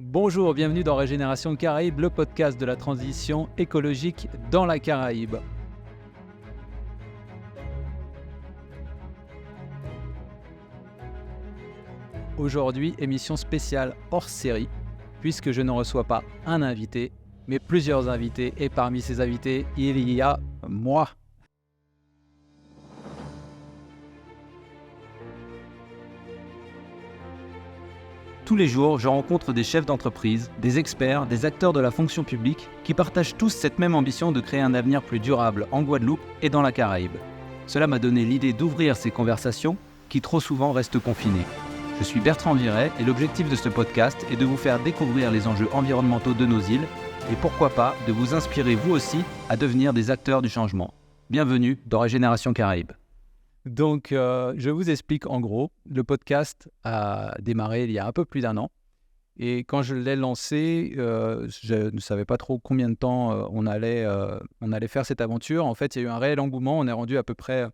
Bonjour, bienvenue dans Régénération Caraïbe, le podcast de la transition écologique dans la Caraïbe. Aujourd'hui, émission spéciale hors série, puisque je ne reçois pas un invité, mais plusieurs invités, et parmi ces invités, il y a moi. Tous les jours, je rencontre des chefs d'entreprise, des experts, des acteurs de la fonction publique qui partagent tous cette même ambition de créer un avenir plus durable en Guadeloupe et dans la Caraïbe. Cela m'a donné l'idée d'ouvrir ces conversations qui trop souvent restent confinées. Je suis Bertrand Viret et l'objectif de ce podcast est de vous faire découvrir les enjeux environnementaux de nos îles et pourquoi pas de vous inspirer vous aussi à devenir des acteurs du changement. Bienvenue dans Régénération Caraïbe. Donc, je vous explique en gros, le podcast a démarré il y a un peu plus d'un an. Et quand je l'ai lancé, je ne savais pas trop combien de temps on allait faire cette aventure. En fait, il y a eu un réel engouement. On est rendu à peu près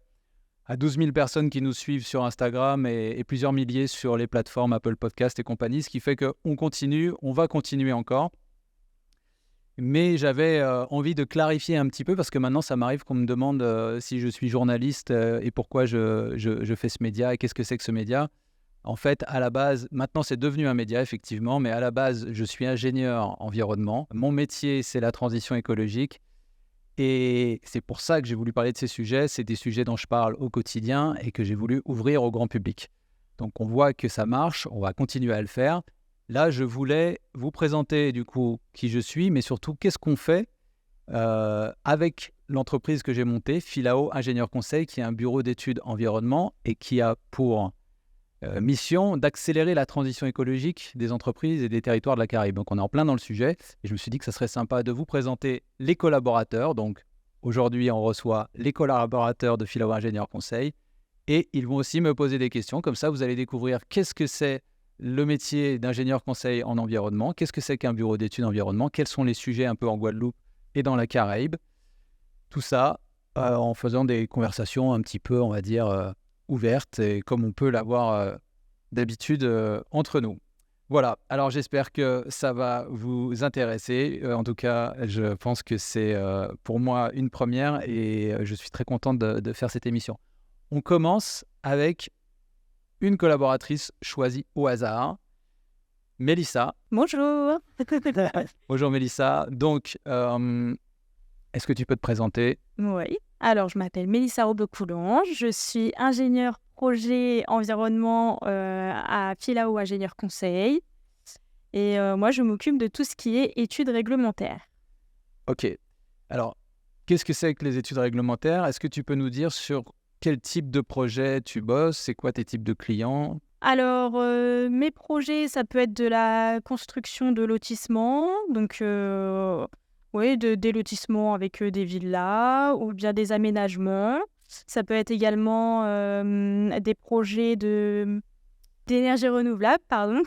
à 12 000 personnes qui nous suivent sur Instagram et plusieurs milliers sur les plateformes Apple Podcast et compagnie, ce qui fait qu'on continue, on va continuer encore. Mais j'avais envie de clarifier un petit peu parce que maintenant, ça m'arrive qu'on me demande si je suis journaliste et pourquoi je fais ce média et qu'est-ce que c'est que ce média. En fait, à la base, maintenant, c'est devenu un média, effectivement, mais à la base, je suis ingénieur environnement. Mon métier, c'est la transition écologique et c'est pour ça que j'ai voulu parler de ces sujets. C'est des sujets dont je parle au quotidien et que j'ai voulu ouvrir au grand public. Donc, on voit que ça marche, on va continuer à le faire. Là, je voulais vous présenter du coup qui je suis, mais surtout qu'est-ce qu'on fait avec l'entreprise que j'ai montée, Filao Ingénieur Conseil, qui est un bureau d'études environnement et qui a pour mission d'accélérer la transition écologique des entreprises et des territoires de la Caraïbe. Donc, on est en plein dans le sujet et je me suis dit que ça serait sympa de vous présenter les collaborateurs. Donc, aujourd'hui, on reçoit les collaborateurs de Filao Ingénieur Conseil et ils vont aussi me poser des questions. Comme ça, vous allez découvrir qu'est-ce que c'est le métier d'ingénieur conseil en environnement, qu'est-ce que c'est qu'un bureau d'études environnement, quels sont les sujets un peu en Guadeloupe et dans la Caraïbe. Tout ça en faisant des conversations un petit peu, on va dire, ouvertes et comme on peut l'avoir d'habitude entre nous. Voilà, alors j'espère que ça va vous intéresser. En tout cas, je pense que c'est pour moi une première et je suis très content de faire cette émission. On commence avec une collaboratrice choisie au hasard, Mélissa. Bonjour. Bonjour Mélissa. Donc, est-ce que tu peux te présenter? Oui. Alors, je m'appelle Mélissa Robe-Coulange. Je suis ingénieure projet environnement à Filao Ingénieur Conseil. Et moi, je m'occupe de tout ce qui est études réglementaires. Ok. Alors, qu'est-ce que c'est que les études réglementaires? Est-ce que tu peux nous dire sur quel type de projet tu bosses? C'est quoi tes types de clients? Alors, mes projets, ça peut être de la construction de lotissements, donc des lotissements avec des villas ou bien des aménagements. Ça peut être également des projets d'énergie renouvelable, pardon.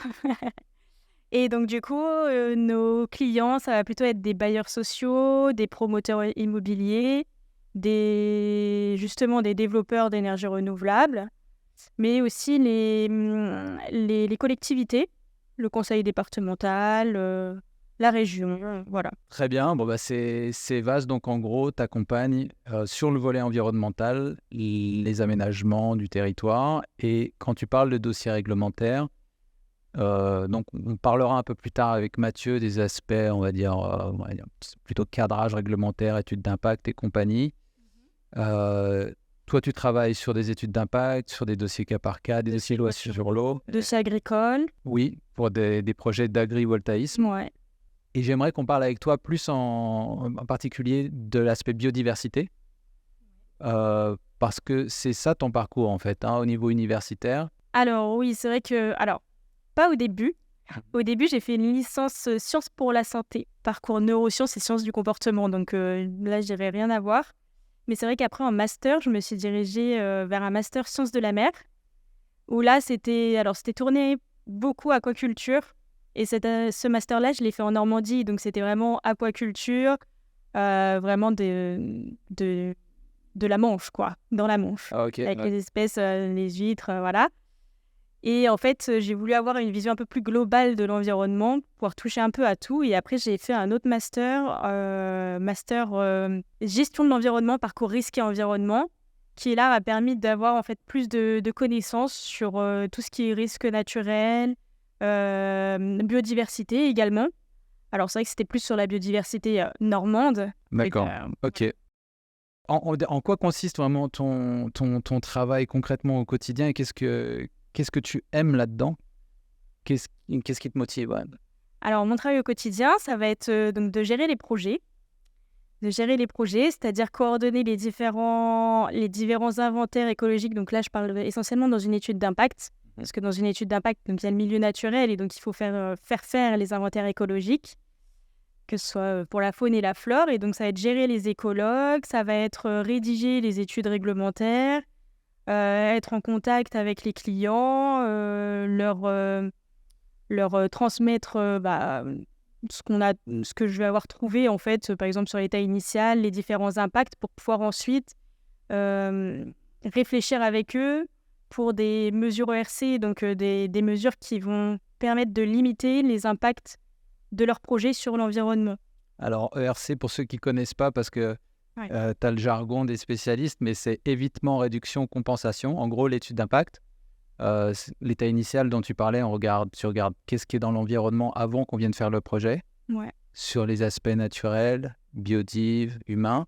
Et donc, du coup, nos clients, ça va plutôt être des bailleurs sociaux, des promoteurs immobiliers, justement des développeurs d'énergie renouvelable, mais aussi les collectivités, le conseil départemental, la région, voilà. Très bien. Bon, c'est vaste. Donc, en gros, tu accompagnes sur le volet environnemental les aménagements du territoire. Et quand tu parles de dossiers réglementaires, donc on parlera un peu plus tard avec Mathieu des aspects, on va dire plutôt cadrage réglementaire, études d'impact et compagnie. Toi, tu travailles sur des études d'impact, sur des dossiers cas par cas, des dossiers loi sur l'eau. Dossiers agricoles. Oui, pour des projets d'agrivoltaïsme. Ouais. Et j'aimerais qu'on parle avec toi plus en particulier de l'aspect biodiversité, parce que c'est ça ton parcours en fait, au niveau universitaire. Alors oui, c'est vrai que... Alors, pas au début. Au début, j'ai fait une licence sciences pour la santé, parcours neurosciences et sciences du comportement. Donc là, je dirais rien à voir. Mais c'est vrai qu'après, en master, je me suis dirigée vers un master sciences de la mer, où là, c'était tourné beaucoup aquaculture. Et ce master-là, je l'ai fait en Normandie, donc c'était vraiment aquaculture, vraiment de la Manche, quoi, dans la Manche, Ah, ok, avec ouais. les espèces, les huîtres, voilà. Et en fait, j'ai voulu avoir une vision un peu plus globale de l'environnement, pouvoir toucher un peu à tout. Et après, j'ai fait un autre master gestion de l'environnement, parcours risque et environnement, qui là m'a permis d'avoir en fait plus de connaissances sur tout ce qui est risque naturel, biodiversité également. Alors c'est vrai que c'était plus sur la biodiversité normande. D'accord. Ok. En quoi consiste vraiment ton travail concrètement au quotidien et qu'est-ce que tu aimes là-dedans? Qu'est-ce qui te motive? Ouais. Alors mon travail au quotidien, ça va être donc de gérer les projets. C'est-à-dire coordonner les différents inventaires écologiques. Donc là, je parle essentiellement dans une étude d'impact, parce que dans une étude d'impact, donc il y a le milieu naturel et donc il faut faire les inventaires écologiques, que ce soit pour la faune et la flore. Et donc ça va être gérer les écologues, ça va être rédiger les études réglementaires, être en contact avec les clients, leur transmettre ce que je vais avoir trouvé en fait, par exemple sur l'état initial, les différents impacts pour pouvoir ensuite réfléchir avec eux pour des mesures ERC, donc des mesures qui vont permettre de limiter les impacts de leur projet sur l'environnement. Alors ERC, pour ceux qui ne connaissent pas, parce que Ouais. tu as le jargon des spécialistes, mais c'est évitement, réduction, compensation. En gros, l'étude d'impact. L'état initial dont tu parlais, tu regardes qu'est-ce qui est dans l'environnement avant qu'on vienne faire le projet, Ouais. sur les aspects naturels, biodiv, humains,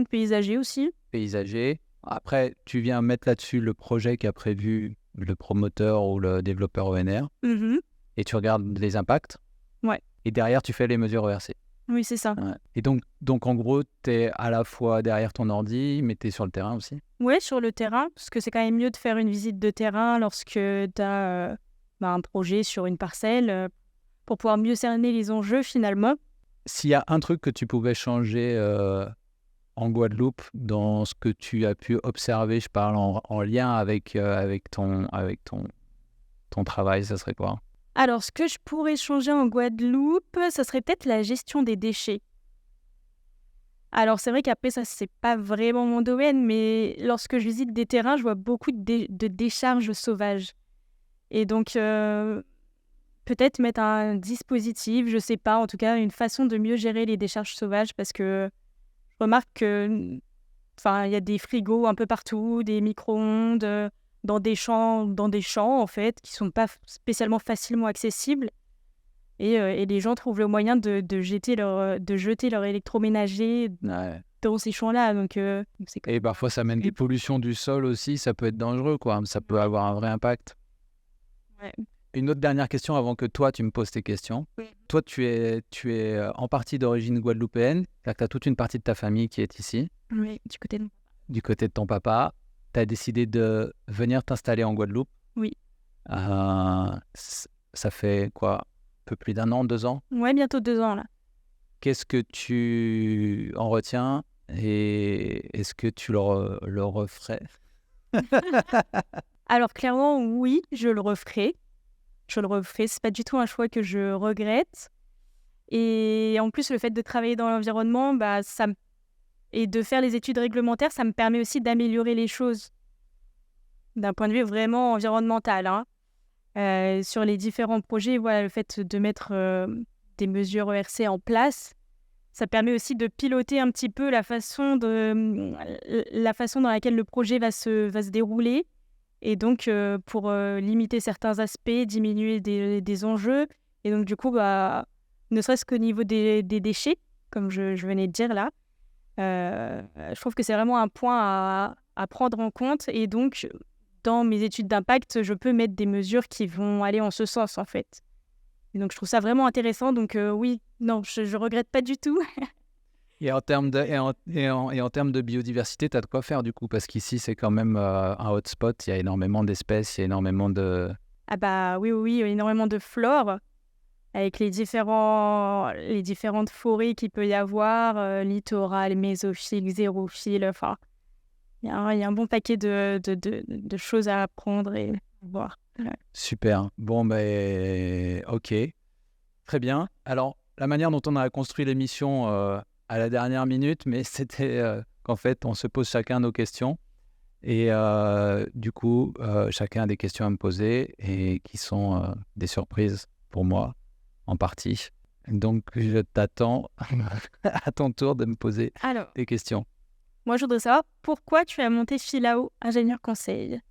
Paysager aussi. paysagers. Après, tu viens mettre là-dessus le projet qu'a prévu le promoteur ou le développeur ONR et tu regardes les impacts. Ouais. Et derrière, tu fais les mesures ERC. Oui, c'est ça. Ouais. Et donc, en gros, tu es à la fois derrière ton ordi, mais tu es sur le terrain aussi. Ouais, sur le terrain, parce que c'est quand même mieux de faire une visite de terrain lorsque tu as un projet sur une parcelle pour pouvoir mieux cerner les enjeux finalement. S'il y a un truc que tu pouvais changer en Guadeloupe dans ce que tu as pu observer, je parle en lien avec ton travail, ça serait quoi? Alors, ce que je pourrais changer en Guadeloupe, ça serait peut-être la gestion des déchets. Alors, c'est vrai qu'après, ça, c'est pas vraiment mon domaine, mais lorsque je visite des terrains, je vois beaucoup de décharges sauvages. Et donc, peut-être mettre un dispositif, je sais pas, en tout cas, une façon de mieux gérer les décharges sauvages, parce que je remarque que, il y a des frigos un peu partout, des micro-ondes, dans des champs, en fait, qui sont pas spécialement facilement accessibles. Et les gens trouvent le moyen de jeter leur électroménager Ouais. dans ces champs-là. Donc, c'est Et parfois, ça mène des pollutions du sol aussi, ça peut être dangereux, quoi. Ça peut avoir un vrai impact. Ouais. Une autre dernière question avant que toi, tu me poses tes questions. Oui. Toi, tu es en partie d'origine guadeloupéenne, c'est-à-dire que tu as toute une partie de ta famille qui est ici. Oui, du côté de... Du côté de ton papa, tu as décidé de venir t'installer en Guadeloupe. Oui. Ça fait quoi? Un peu plus d'1 an, 2 ans? Ouais, bientôt 2 ans, là. Qu'est-ce que tu en retiens et est-ce que tu le referais? Alors, clairement, oui, je le referai. C'est pas du tout un choix que je regrette. Et en plus, le fait de travailler dans l'environnement, et de faire les études réglementaires, ça me permet aussi d'améliorer les choses d'un point de vue vraiment environnemental, hein. Sur les différents projets, voilà, le fait de mettre des mesures ERC en place, ça permet aussi de piloter un petit peu la façon dans laquelle le projet va se dérouler. Et donc, pour limiter certains aspects, diminuer des enjeux. Et donc, du coup, ne serait-ce qu'au niveau des déchets, comme je venais de dire là, je trouve que c'est vraiment un point à prendre en compte. Et donc, dans mes études d'impact, je peux mettre des mesures qui vont aller en ce sens, en fait. Et donc, je trouve ça vraiment intéressant. Donc, oui, non, je regrette pas du tout. Et en termes de biodiversité, tu as de quoi faire du coup, parce qu'ici, c'est quand même un hotspot, il y a énormément d'espèces, il y a énormément de... Ah oui, il y a énormément de flore, avec les différentes forêts qu'il peut y avoir, littoral, mésophylle, xérophile, enfin, il y a un bon paquet de choses à apprendre et voir. Ouais. Super. Bon, ben, ok. Très bien. Alors, la manière dont on a construit l'émission à la dernière minute, mais c'était qu'en fait, on se pose chacun nos questions. Et du coup, chacun a des questions à me poser et qui sont des surprises pour moi, en partie. Donc, je t'attends à ton tour de me poser Alors, des questions. moi, je voudrais savoir pourquoi tu as monté Philao Ingénieur Conseil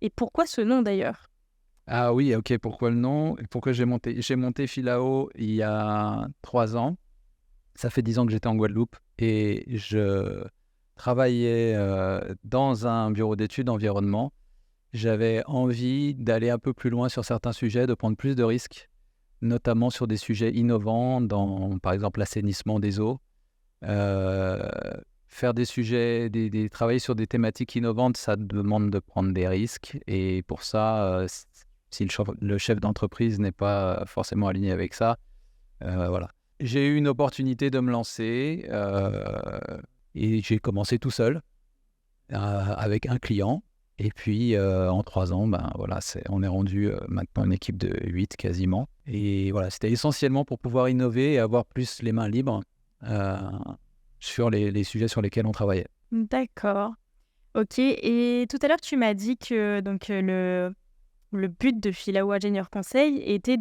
et pourquoi ce nom d'ailleurs? Ah oui, ok, pourquoi le nom? Pourquoi j'ai monté? J'ai monté Philao il y a 3 ans. Ça fait 10 ans que j'étais en Guadeloupe et je travaillais dans un bureau d'études environnement. J'avais envie d'aller un peu plus loin sur certains sujets, de prendre plus de risques, notamment sur des sujets innovants, dans par exemple l'assainissement des eaux. Euh, Faire des sujets, travailler sur des thématiques innovantes, ça demande de prendre des risques. Et pour ça, si le chef d'entreprise n'est pas forcément aligné avec ça, voilà. J'ai eu une opportunité de me lancer et j'ai commencé tout seul avec un client. Et puis, en 3 ans, ben, voilà, on est rendu maintenant une équipe de 8 quasiment. Et voilà, c'était essentiellement pour pouvoir innover et avoir plus les mains libres sur les sujets sur lesquels on travaillait. D'accord. Ok. Et tout à l'heure, tu m'as dit que donc, le but de Philao Ingénieur Conseil était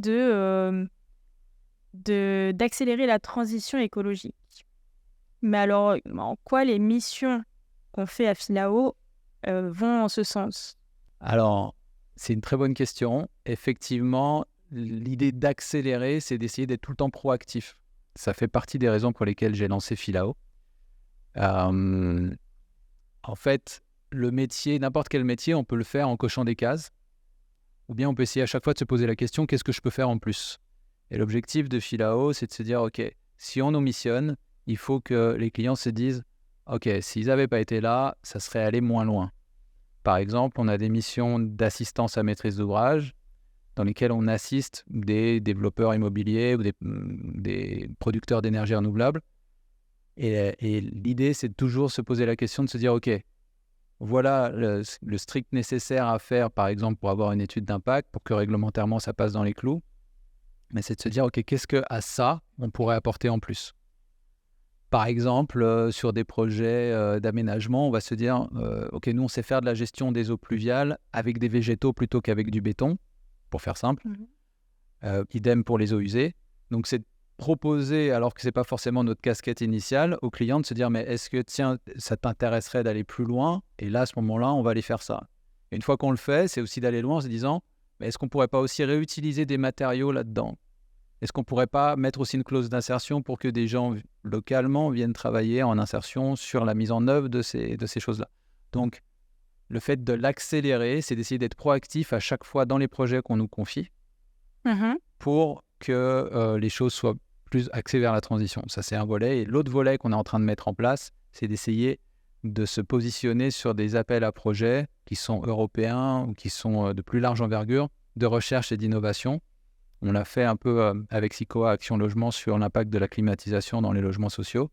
d'accélérer la transition écologique. Mais alors, en quoi les missions qu'on fait à Philao vont en ce sens? Alors, c'est une très bonne question. Effectivement, l'idée d'accélérer, c'est d'essayer d'être tout le temps proactif. Ça fait partie des raisons pour lesquelles j'ai lancé Philao. En fait, le métier, n'importe quel métier, on peut le faire en cochant des cases, ou bien on peut essayer à chaque fois de se poser la question, qu'est-ce que je peux faire en plus? Et l'objectif de Philao, c'est de se dire, OK, si on nous missionne, il faut que les clients se disent, OK, s'ils n'avaient pas été là, ça serait allé moins loin. Par exemple, on a des missions d'assistance à maîtrise d'ouvrage dans lesquelles on assiste des développeurs immobiliers ou des producteurs d'énergie renouvelable. Et l'idée, c'est de toujours se poser la question de se dire, OK, voilà le strict nécessaire à faire, par exemple, pour avoir une étude d'impact, pour que réglementairement, ça passe dans les clous. Mais c'est de se dire, OK, qu'est-ce qu'à ça, on pourrait apporter en plus? Par exemple, sur des projets d'aménagement, on va se dire, OK, nous, on sait faire de la gestion des eaux pluviales avec des végétaux plutôt qu'avec du béton, pour faire simple. Idem pour les eaux usées. Donc, c'est de proposer, alors que ce n'est pas forcément notre casquette initiale, aux clients de se dire, mais est-ce que, tiens, ça t'intéresserait d'aller plus loin? Et là, à ce moment-là, on va aller faire ça. Et une fois qu'on le fait, c'est aussi d'aller loin en se disant, mais est-ce qu'on ne pourrait pas aussi réutiliser des matériaux là-dedans? Est-ce qu'on ne pourrait pas mettre aussi une clause d'insertion pour que des gens localement viennent travailler en insertion sur la mise en œuvre de ces choses-là? Donc, le fait de l'accélérer, c'est d'essayer d'être proactif à chaque fois dans les projets qu'on nous confie pour que les choses soient plus axées vers la transition. Ça, c'est un volet. Et l'autre volet qu'on est en train de mettre en place, c'est d'essayer de se positionner sur des appels à projets qui sont européens ou qui sont de plus large envergure, de recherche et d'innovation. On l'a fait un peu avec SICOA Action Logement sur l'impact de la climatisation dans les logements sociaux.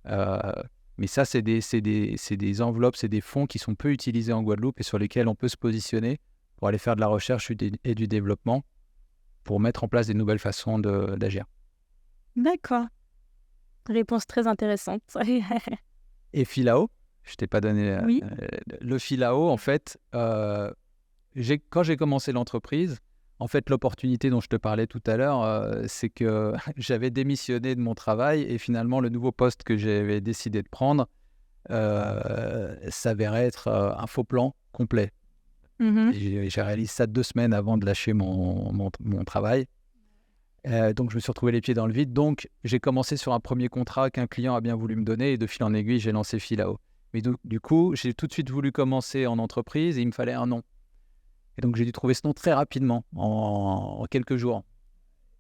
Mais ça, c'est des enveloppes, c'est des fonds qui sont peu utilisés en Guadeloupe et sur lesquels on peut se positionner pour aller faire de la recherche et du développement pour mettre en place des nouvelles façons d'agir. D'accord. Réponse très intéressante. Et Philao, je ne t'ai pas donné Oui. le Philao, en fait, quand j'ai commencé l'entreprise, en fait, l'opportunité dont je te parlais tout à l'heure, c'est que j'avais démissionné de mon travail et finalement, le nouveau poste que j'avais décidé de prendre s'avérait être un faux plan complet. Et j'ai réalisé ça 2 semaines avant de lâcher mon travail. Donc, je me suis retrouvé les pieds dans le vide. Donc, j'ai commencé sur un premier contrat qu'un client a bien voulu me donner et de fil en aiguille, j'ai lancé Philao. Mais du coup, j'ai tout de suite voulu commencer en entreprise et il me fallait un nom. Et donc, j'ai dû trouver ce nom très rapidement, en quelques jours.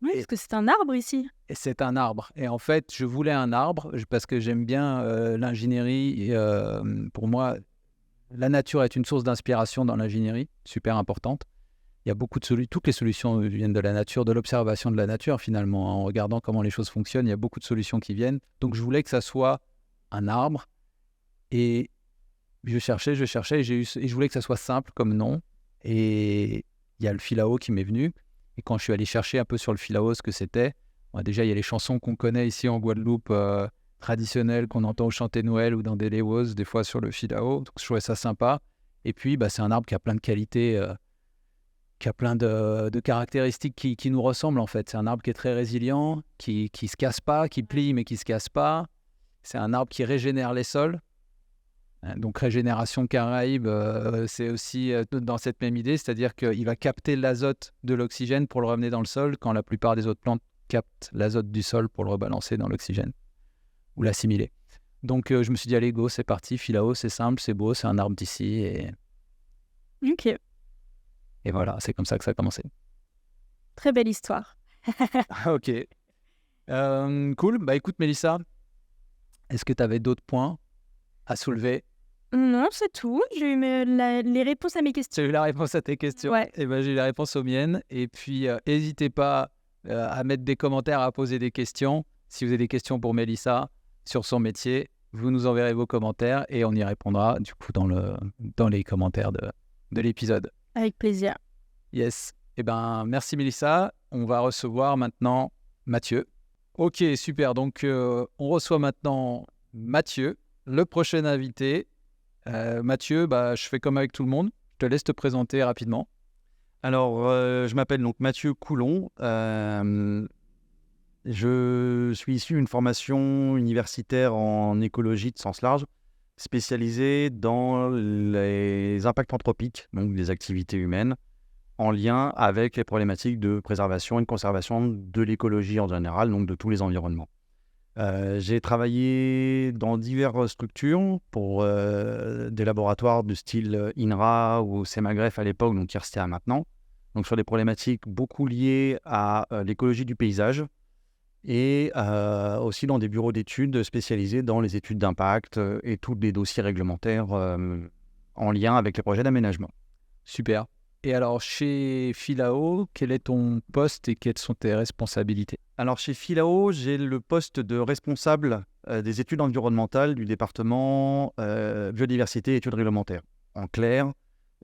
Oui, parce que c'est un arbre ici. Et c'est un arbre. Et en fait, je voulais un arbre parce que j'aime bien l'ingénierie. Et, pour moi, la nature est une source d'inspiration dans l'ingénierie, super importante. Il y a beaucoup de toutes les solutions viennent de la nature, de l'observation de la nature finalement. En regardant comment les choses fonctionnent, il y a beaucoup de solutions qui viennent. Donc, je voulais que ça soit un arbre. Et je cherchais, et je voulais que ça soit simple comme nom. Et il y a le Philao qui m'est venu. Et quand je suis allé chercher un peu sur le Philao ce que c'était, déjà, il y a les chansons qu'on connaît ici en Guadeloupe, traditionnelles, qu'on entend au chanter Noël ou dans des léos, des fois sur le Philao. Donc, je trouvais ça sympa. Et puis, c'est un arbre qui a plein de qualités, qui a plein de caractéristiques qui nous ressemblent en fait. C'est un arbre qui est très résilient, qui se casse pas, qui plie mais qui se casse pas. C'est un arbre qui régénère les sols. Donc régénération Caraïbe, c'est aussi dans cette même idée, c'est-à-dire qu'il va capter l'azote de l'oxygène pour le ramener dans le sol, quand la plupart des autres plantes captent l'azote du sol pour le rebalancer dans l'oxygène ou l'assimiler. Donc je me suis dit, allez go, c'est parti, Philao, c'est simple, c'est beau, c'est un arbre d'ici Ok, et voilà, c'est comme ça que ça a commencé. très belle histoire. Ok. Cool. Écoute, Mélissa, est-ce que tu avais d'autres points à soulever? Non, c'est tout. J'ai eu les réponses à mes Tu questions. as eu la réponse à tes questions? Ouais. Et j'ai eu la réponse aux miennes. Et puis, n'hésitez pas à mettre des commentaires, à poser des questions. Si vous avez des questions pour Mélissa sur son métier, vous nous enverrez vos commentaires et on y répondra du coup dans les commentaires de l'épisode. Avec plaisir. Yes. Merci Mélissa. On va recevoir maintenant Mathieu. Ok, super. Donc, on reçoit maintenant Mathieu, le prochain invité. Mathieu, je fais comme avec tout le monde. Je te laisse te présenter rapidement. Alors, je m'appelle donc Mathieu Coulon. Je suis issu d'une formation universitaire en écologie de sens large, spécialisée dans les impacts anthropiques, donc des activités humaines, en lien avec les problématiques de préservation et de conservation de l'écologie en général, donc de tous les environnements. J'ai travaillé dans diverses structures pour des laboratoires de style INRA ou CEMAGREF à l'époque, donc IRSTEA maintenant, donc sur des problématiques beaucoup liées à l'écologie du paysage et aussi dans des bureaux d'études spécialisés dans les études d'impact et tous les dossiers réglementaires en lien avec les projets d'aménagement. Super. Et alors, chez Philao, quel est ton poste et quelles sont tes responsabilités? Alors, chez Philao, j'ai le poste de responsable des études environnementales du département biodiversité et études réglementaires. En clair,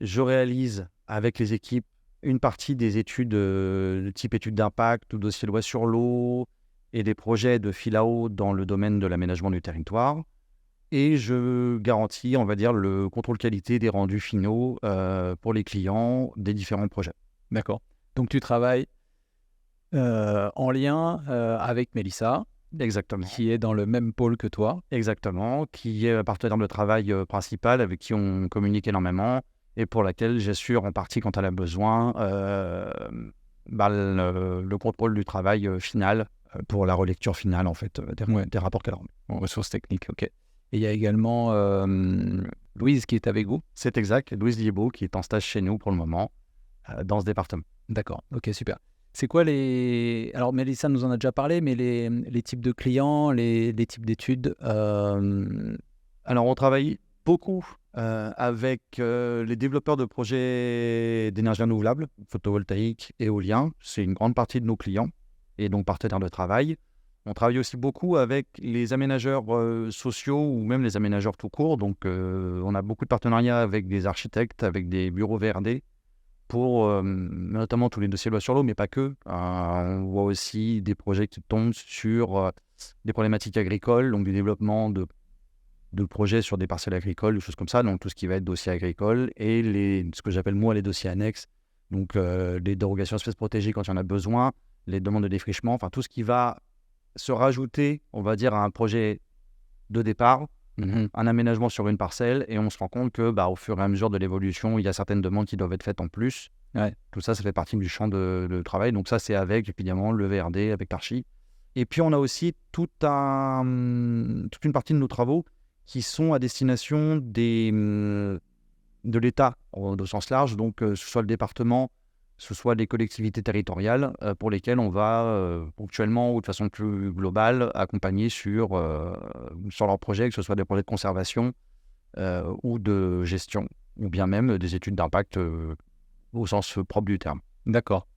je réalise avec les équipes une partie des études de type études d'impact ou dossier loi sur l'eau et des projets de Philao dans le domaine de l'aménagement du territoire. Et je garantis, on va dire, le contrôle qualité des rendus finaux pour les clients des différents projets. D'accord. Donc, tu travailles en lien avec Mélissa. Exactement. Qui est dans le même pôle que toi. Exactement. Qui est partenaire de travail principal, avec qui on communique énormément et pour laquelle j'assure en partie, quand elle a besoin, le contrôle du travail final pour la relecture finale, en fait, des rapports qu'elle remet. Bon, ressources techniques, ok. Et il y a également Louise qui est avec vous. C'est exact, Louise Liebo qui est en stage chez nous pour le moment, dans ce département. D'accord, ok, super. C'est quoi les... Alors Mélissa nous en a déjà parlé, mais les types de clients, les types d'études Alors on travaille beaucoup avec les développeurs de projets d'énergie renouvelable, photovoltaïque, éolien. C'est une grande partie de nos clients et donc partenaires de travail. On travaille aussi beaucoup avec les aménageurs sociaux ou même les aménageurs tout court. Donc, on a beaucoup de partenariats avec des architectes, avec des bureaux VRD pour notamment tous les dossiers loi sur l'eau, mais pas que. On voit aussi des projets qui tombent sur des problématiques agricoles, donc du développement de projets sur des parcelles agricoles, des choses comme ça. Donc, tout ce qui va être dossier agricole et ce que j'appelle moi les dossiers annexes. Donc, les dérogations espèces protégées quand il y en a besoin, les demandes de défrichement, enfin tout ce qui va se rajouter, on va dire, à un projet de départ, un aménagement sur une parcelle, et on se rend compte que au fur et à mesure de l'évolution, il y a certaines demandes qui doivent être faites en plus. Ouais. Tout ça, ça fait partie du champ de travail. Donc ça, c'est avec, évidemment, le VRD, avec l'Archi. Et puis, on a aussi toute une partie de nos travaux qui sont à destination de l'État, au sens large, donc ce soit le département, ce soit les collectivités territoriales pour lesquelles on va ponctuellement ou de façon plus globale accompagner sur leurs projets, que ce soit des projets de conservation ou de gestion, ou bien même des études d'impact au sens propre du terme. D'accord.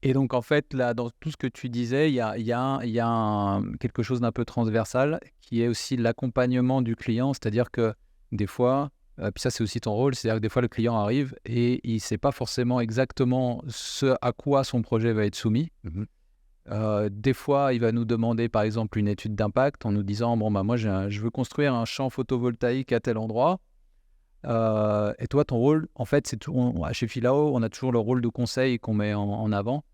Et donc, en fait, là, dans tout ce que tu disais, il y a quelque chose d'un peu transversal qui est aussi l'accompagnement du client, c'est-à-dire que des fois... puis ça, c'est aussi ton rôle, c'est-à-dire que des fois, le client arrive et il ne sait pas forcément exactement ce à quoi son projet va être soumis. Des fois, il va nous demander par exemple une étude d'impact en nous disant bon, bah, moi je veux construire un champ photovoltaïque à tel endroit. Et toi, ton rôle, en fait, c'est chez Philao, on a toujours le rôle de conseil qu'on met en avant.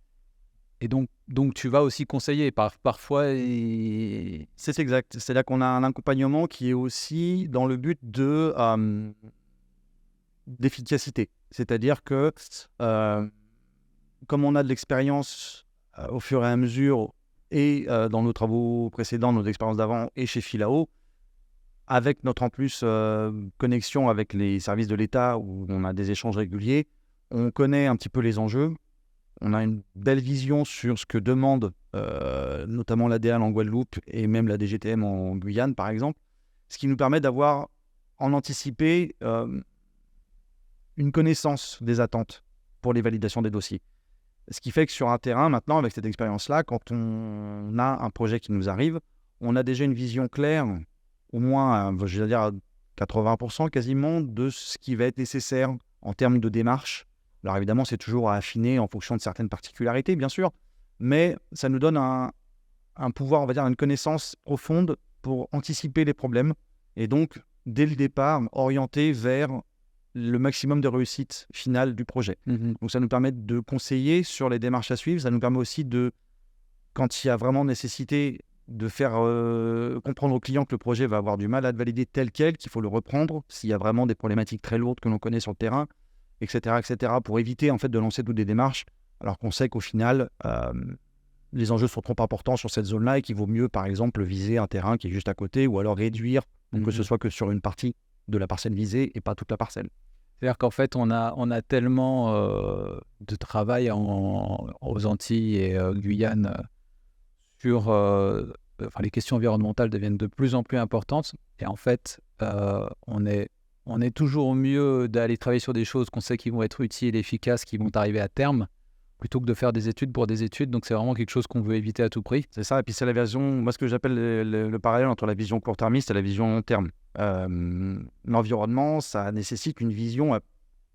Et donc tu vas aussi conseiller parfois. C'est exact. C'est là qu'on a un accompagnement qui est aussi dans le but d'efficacité. C'est-à-dire que comme on a de l'expérience au fur et à mesure et dans nos travaux précédents, nos expériences d'avant et chez Philao, avec notre en plus connexion avec les services de l'État où on a des échanges réguliers, on connaît un petit peu les enjeux. On a une belle vision sur ce que demande notamment l'ADL en Guadeloupe et même la DGTM en Guyane, par exemple, ce qui nous permet d'avoir en anticipé une connaissance des attentes pour les validations des dossiers. Ce qui fait que sur un terrain, maintenant, avec cette expérience-là, quand on a un projet qui nous arrive, on a déjà une vision claire, au moins, je veux dire, à 80% quasiment, de ce qui va être nécessaire en termes de démarche. Alors évidemment, c'est toujours à affiner en fonction de certaines particularités, bien sûr, mais ça nous donne un pouvoir, on va dire, une connaissance profonde pour anticiper les problèmes et donc, dès le départ, orienter vers le maximum de réussite finale du projet. Donc ça nous permet de conseiller sur les démarches à suivre, ça nous permet aussi de, quand il y a vraiment nécessité, de faire comprendre au client que le projet va avoir du mal à être validé tel quel, qu'il faut le reprendre, s'il y a vraiment des problématiques très lourdes que l'on connaît sur le terrain, etc., pour éviter en fait de lancer toutes des démarches, alors qu'on sait qu'au final, les enjeux sont trop importants sur cette zone-là et qu'il vaut mieux, par exemple, viser un terrain qui est juste à côté ou alors réduire, donc que ce soit que sur une partie de la parcelle visée et pas toute la parcelle. C'est-à-dire qu'en fait, on a tellement de travail aux Antilles et Guyane sur... les questions environnementales deviennent de plus en plus importantes. Et en fait, on est toujours mieux d'aller travailler sur des choses qu'on sait qui vont être utiles, efficaces, qui vont arriver à terme, plutôt que de faire des études pour des études. Donc, c'est vraiment quelque chose qu'on veut éviter à tout prix. C'est ça. Et puis, c'est la vision, moi, ce que j'appelle le parallèle entre la vision court-termiste et la vision long terme. L'environnement, ça nécessite une vision à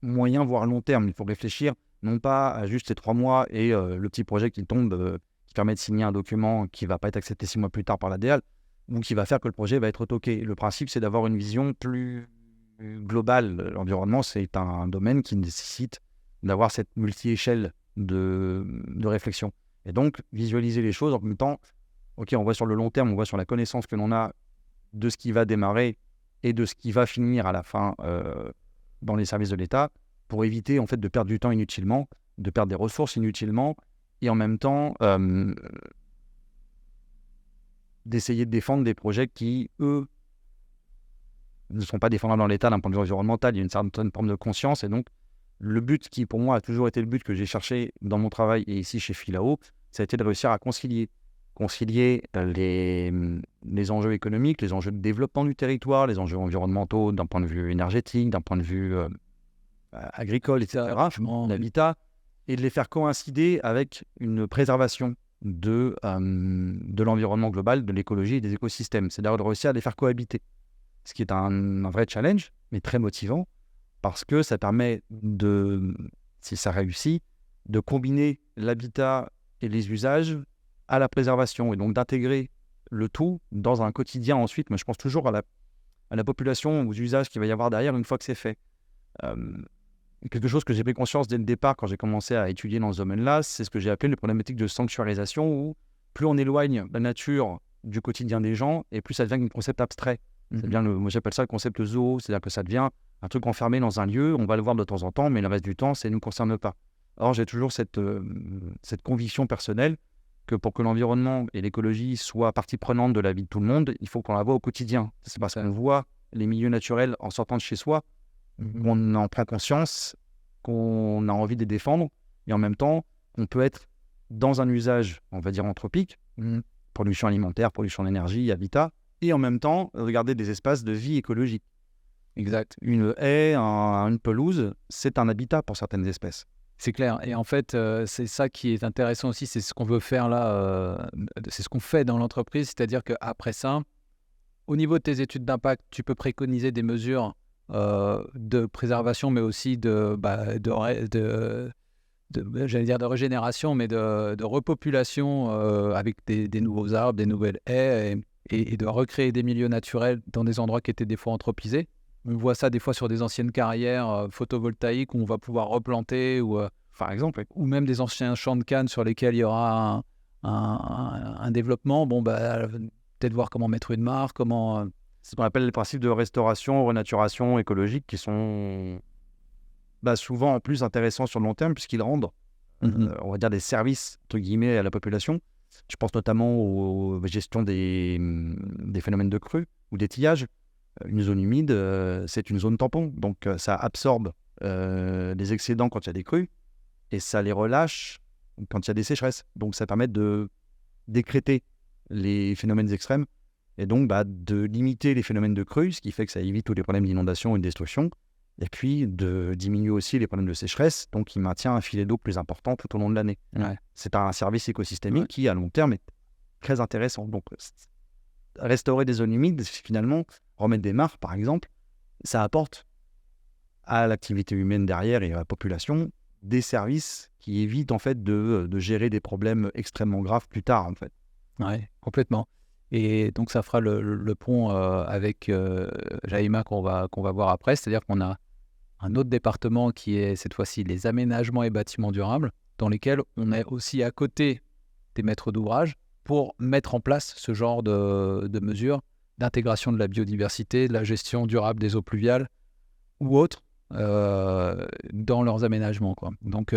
moyen, voire long terme. Il faut réfléchir, non pas à juste ces 3 mois et le petit projet qui tombe, qui permet de signer un document qui ne va pas être accepté 6 mois plus tard par l'ADL, ou qui va faire que le projet va être toqué. Le principe, c'est d'avoir une vision plus globale. L'environnement, c'est un domaine qui nécessite d'avoir cette multi-échelle de réflexion. Et donc, visualiser les choses en même temps, ok, on voit sur le long terme, on voit sur la connaissance que l'on a de ce qui va démarrer et de ce qui va finir à la fin dans les services de l'État, pour éviter en fait de perdre du temps inutilement, de perdre des ressources inutilement, et en même temps d'essayer de défendre des projets qui, eux, ne sont pas défendables dans l'État d'un point de vue environnemental. Il y a une certaine forme de conscience, et donc le but qui, pour moi, a toujours été le but que j'ai cherché dans mon travail et ici chez Philao, ça a été de réussir à concilier les enjeux économiques, les enjeux de développement du territoire, les enjeux environnementaux d'un point de vue énergétique, d'un point de vue agricole, etc., l'habitat, et de les faire coïncider avec une préservation de l'environnement global, de l'écologie et des écosystèmes. C'est-à-dire de réussir à les faire cohabiter, ce qui est un vrai challenge, mais très motivant, parce que ça permet si ça réussit, de combiner l'habitat et les usages à la préservation, et donc d'intégrer le tout dans un quotidien ensuite. Mais je pense toujours à la population, aux usages qu'il va y avoir derrière une fois que c'est fait. Quelque chose que j'ai pris conscience dès le départ quand j'ai commencé à étudier dans ce domaine-là, c'est ce que j'ai appelé les problématiques de sanctuarisation, où plus on éloigne la nature du quotidien des gens, et plus ça devient un concept abstrait. Moi j'appelle ça le concept zoo, c'est-à-dire que ça devient un truc enfermé dans un lieu, on va le voir de temps en temps, mais le reste du temps, ça ne nous concerne pas. Or, j'ai toujours cette conviction personnelle que pour que l'environnement et l'écologie soient partie prenante de la vie de tout le monde, il faut qu'on la voit au quotidien. C'est parce qu'on voit les milieux naturels en sortant de chez soi qu'on en prend conscience, qu'on a envie de les défendre, et en même temps, on peut être dans un usage, on va dire, anthropique, production alimentaire, production d'énergie, habitat, et en même temps, regarder des espaces de vie écologique. Exact. Une haie, une pelouse, c'est un habitat pour certaines espèces. C'est clair. Et en fait, c'est ça qui est intéressant aussi, c'est ce qu'on veut faire là, c'est ce qu'on fait dans l'entreprise, c'est-à-dire qu'après ça, au niveau de tes études d'impact, tu peux préconiser des mesures de préservation, mais aussi de j'allais dire de régénération, mais de repopulation avec des nouveaux arbres, des nouvelles haies, et de recréer des milieux naturels dans des endroits qui étaient des fois anthropisés. On voit ça des fois sur des anciennes carrières photovoltaïques où on va pouvoir replanter, Par exemple, ou même des anciens champs de canne sur lesquels il y aura un développement. Bon, peut-être voir comment mettre une mare, comment... c'est ce qu'on appelle les principes de restauration, renaturation écologique qui sont souvent en plus intéressants sur le long terme puisqu'ils rendent, on va dire, des services, entre guillemets, à la population. Je pense notamment aux gestions des phénomènes de crue ou d'étillage. Une zone humide, c'est une zone tampon. Donc, ça absorbe les excédents quand il y a des crues et ça les relâche quand il y a des sécheresses. Donc, ça permet de décréter les phénomènes extrêmes et donc de limiter les phénomènes de crue, ce qui fait que ça évite tous les problèmes d'inondation et de destruction. Et puis, de diminuer aussi les problèmes de sécheresse. Donc, il maintient un filet d'eau plus important tout au long de l'année. Ouais. C'est un service écosystémique qui, à long terme, est très intéressant. Donc, restaurer des zones humides, finalement, remettre des mares, par exemple, ça apporte à l'activité humaine derrière et à la population des services qui évitent, en fait, de gérer des problèmes extrêmement graves plus tard, en fait. Ouais, complètement. Et donc, ça fera le pont avec Jaïma qu'on va voir après. C'est-à-dire qu'on a un autre département qui est cette fois-ci les aménagements et bâtiments durables, dans lesquels on est aussi à côté des maîtres d'ouvrage pour mettre en place ce genre de mesures d'intégration de la biodiversité, de la gestion durable des eaux pluviales ou autres dans leurs aménagements, quoi. Donc,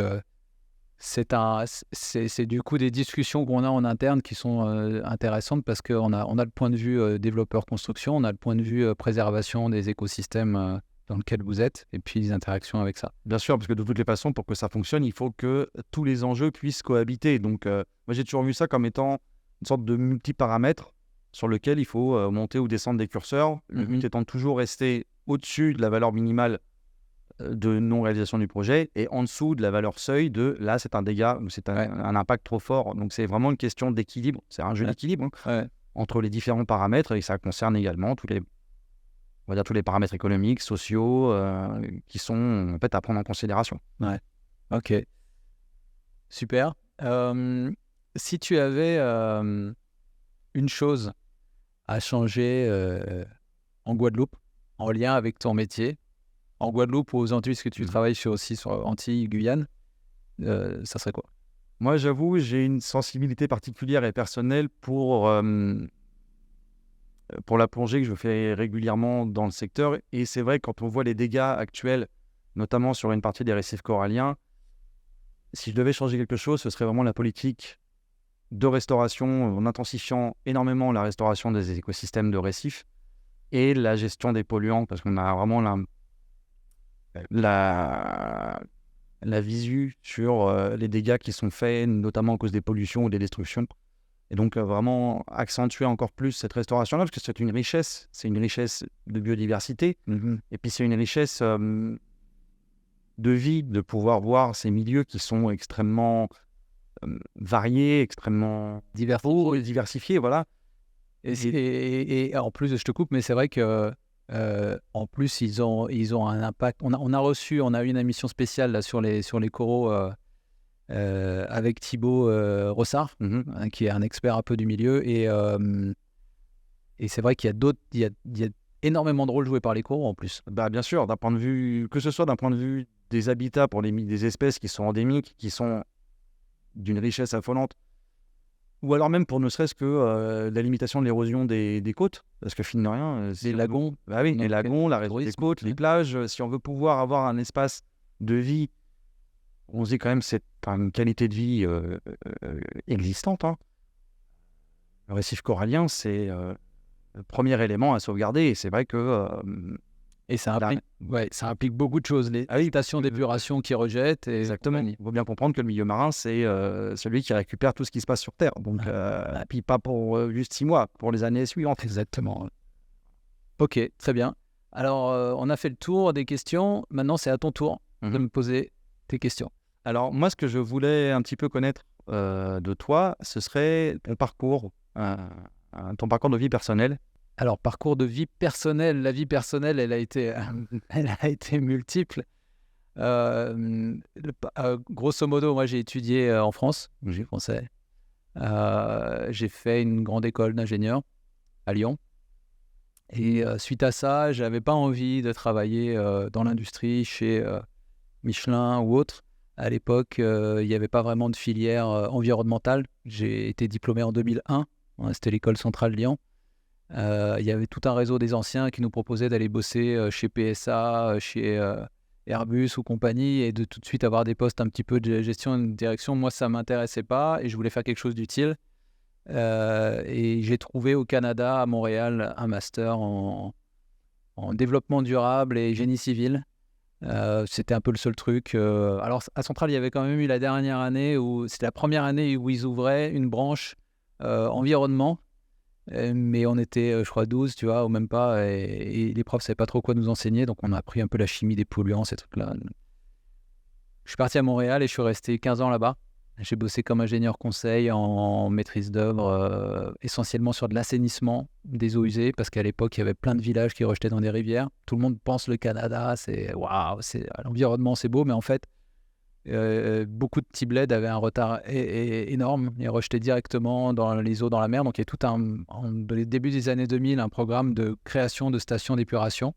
c'est du coup des discussions qu'on a en interne qui sont intéressantes parce qu'on a le point de vue développeur construction, on a le point de vue préservation des écosystèmes dans lequel vous êtes, et puis les interactions avec ça. Bien sûr, parce que de toutes les façons, pour que ça fonctionne, il faut que tous les enjeux puissent cohabiter. Donc, moi, j'ai toujours vu ça comme étant une sorte de multiparamètre sur lequel il faut monter ou descendre des curseurs. Le but étant de toujours rester au-dessus de la valeur minimale de non-réalisation du projet et en dessous de la valeur seuil de là, c'est un dégât ou c'est un impact trop fort. Donc, c'est vraiment une question d'équilibre. C'est un jeu d'équilibre entre les différents paramètres et ça concerne également tous les paramètres économiques, sociaux, qui sont en fait à prendre en considération. Ouais, ok. Super. Si tu avais une chose à changer en Guadeloupe, en lien avec ton métier, en Guadeloupe ou aux Antilles, parce que tu travailles aussi sur Antilles, Guyane, ça serait quoi? Moi, j'avoue, j'ai une sensibilité particulière et personnelle pour la plongée que je fais régulièrement dans le secteur. Et c'est vrai, quand on voit les dégâts actuels, notamment sur une partie des récifs coralliens, si je devais changer quelque chose, ce serait vraiment la politique de restauration, en intensifiant énormément la restauration des écosystèmes de récifs et la gestion des polluants, parce qu'on a vraiment la visu sur les dégâts qui sont faits, notamment à cause des pollutions ou des destructions. Et donc, vraiment accentuer encore plus cette restauration-là, parce que c'est une richesse de biodiversité, et puis c'est une richesse de vie, de pouvoir voir ces milieux qui sont extrêmement variés, extrêmement diversifiés, voilà. Et en plus, je te coupe, mais c'est vrai que en plus, ils ont un impact. On a eu une émission spéciale là, sur les coraux avec Thibaut Rossard, qui est un expert un peu du milieu. Et c'est vrai qu'il y a énormément de rôles joués par les coraux en plus. Bien sûr, d'un point de vue, que ce soit d'un point de vue des habitats pour des espèces qui sont endémiques, qui sont d'une richesse affolante, ou alors même pour ne serait-ce que la limitation de l'érosion des côtes, parce que fine de rien, les lagons, les lagons, la région des côtes, les plages, si on veut pouvoir avoir un espace de vie, on se dit quand même c'est une qualité de vie existante. Le récif corallien, c'est le premier élément à sauvegarder, et c'est vrai que... et ça implique beaucoup de choses, les stations d'épuration qui rejettent. Exactement. Il faut bien comprendre que le milieu marin, c'est celui qui récupère tout ce qui se passe sur Terre. Donc, puis pas pour juste 6 mois, pour les années suivantes. Exactement. Ok, très bien. Alors, on a fait le tour des questions. Maintenant, c'est à ton tour de me poser tes questions. Alors, moi, ce que je voulais un petit peu connaître de toi, ce serait ton parcours de vie personnelle. Alors, parcours de vie personnelle, la vie personnelle, elle a été multiple. Grosso modo, moi, j'ai étudié en France, j'ai français. J'ai fait une grande école d'ingénieur à Lyon. Et suite à ça, j'avais pas envie de travailler dans l'industrie chez Michelin ou autre. À l'époque, il n'y avait pas vraiment de filière environnementale. J'ai été diplômé en 2001. C'était l'école centrale Lyon. Il y avait tout un réseau des anciens qui nous proposait d'aller bosser chez PSA, chez Airbus ou compagnie, et de tout de suite avoir des postes un petit peu de gestion et de direction. Moi, ça ne m'intéressait pas et je voulais faire quelque chose d'utile. Et j'ai trouvé au Canada, à Montréal, un master en développement durable et génie civil. C'était un peu le seul truc. Alors, à Centrale, il y avait quand même eu la dernière année où c'était la première année où ils ouvraient une branche environnement. Mais on était, je crois, 12, tu vois, ou même pas. Et les profs ne savaient pas trop quoi nous enseigner. Donc, on a appris un peu la chimie des polluants, ces trucs-là. Je suis parti à Montréal et je suis resté 15 ans là-bas. J'ai bossé comme ingénieur conseil en maîtrise d'œuvre, essentiellement sur de l'assainissement des eaux usées, parce qu'à l'époque, il y avait plein de villages qui rejetaient dans des rivières. Tout le monde pense le Canada, c'est waouh, l'environnement, c'est beau, mais en fait, beaucoup de petits bleds avaient un retard énorme. Ils rejetaient directement dans les eaux, dans la mer. Donc, il y a tout dans les débuts des années 2000, un programme de création de stations d'épuration.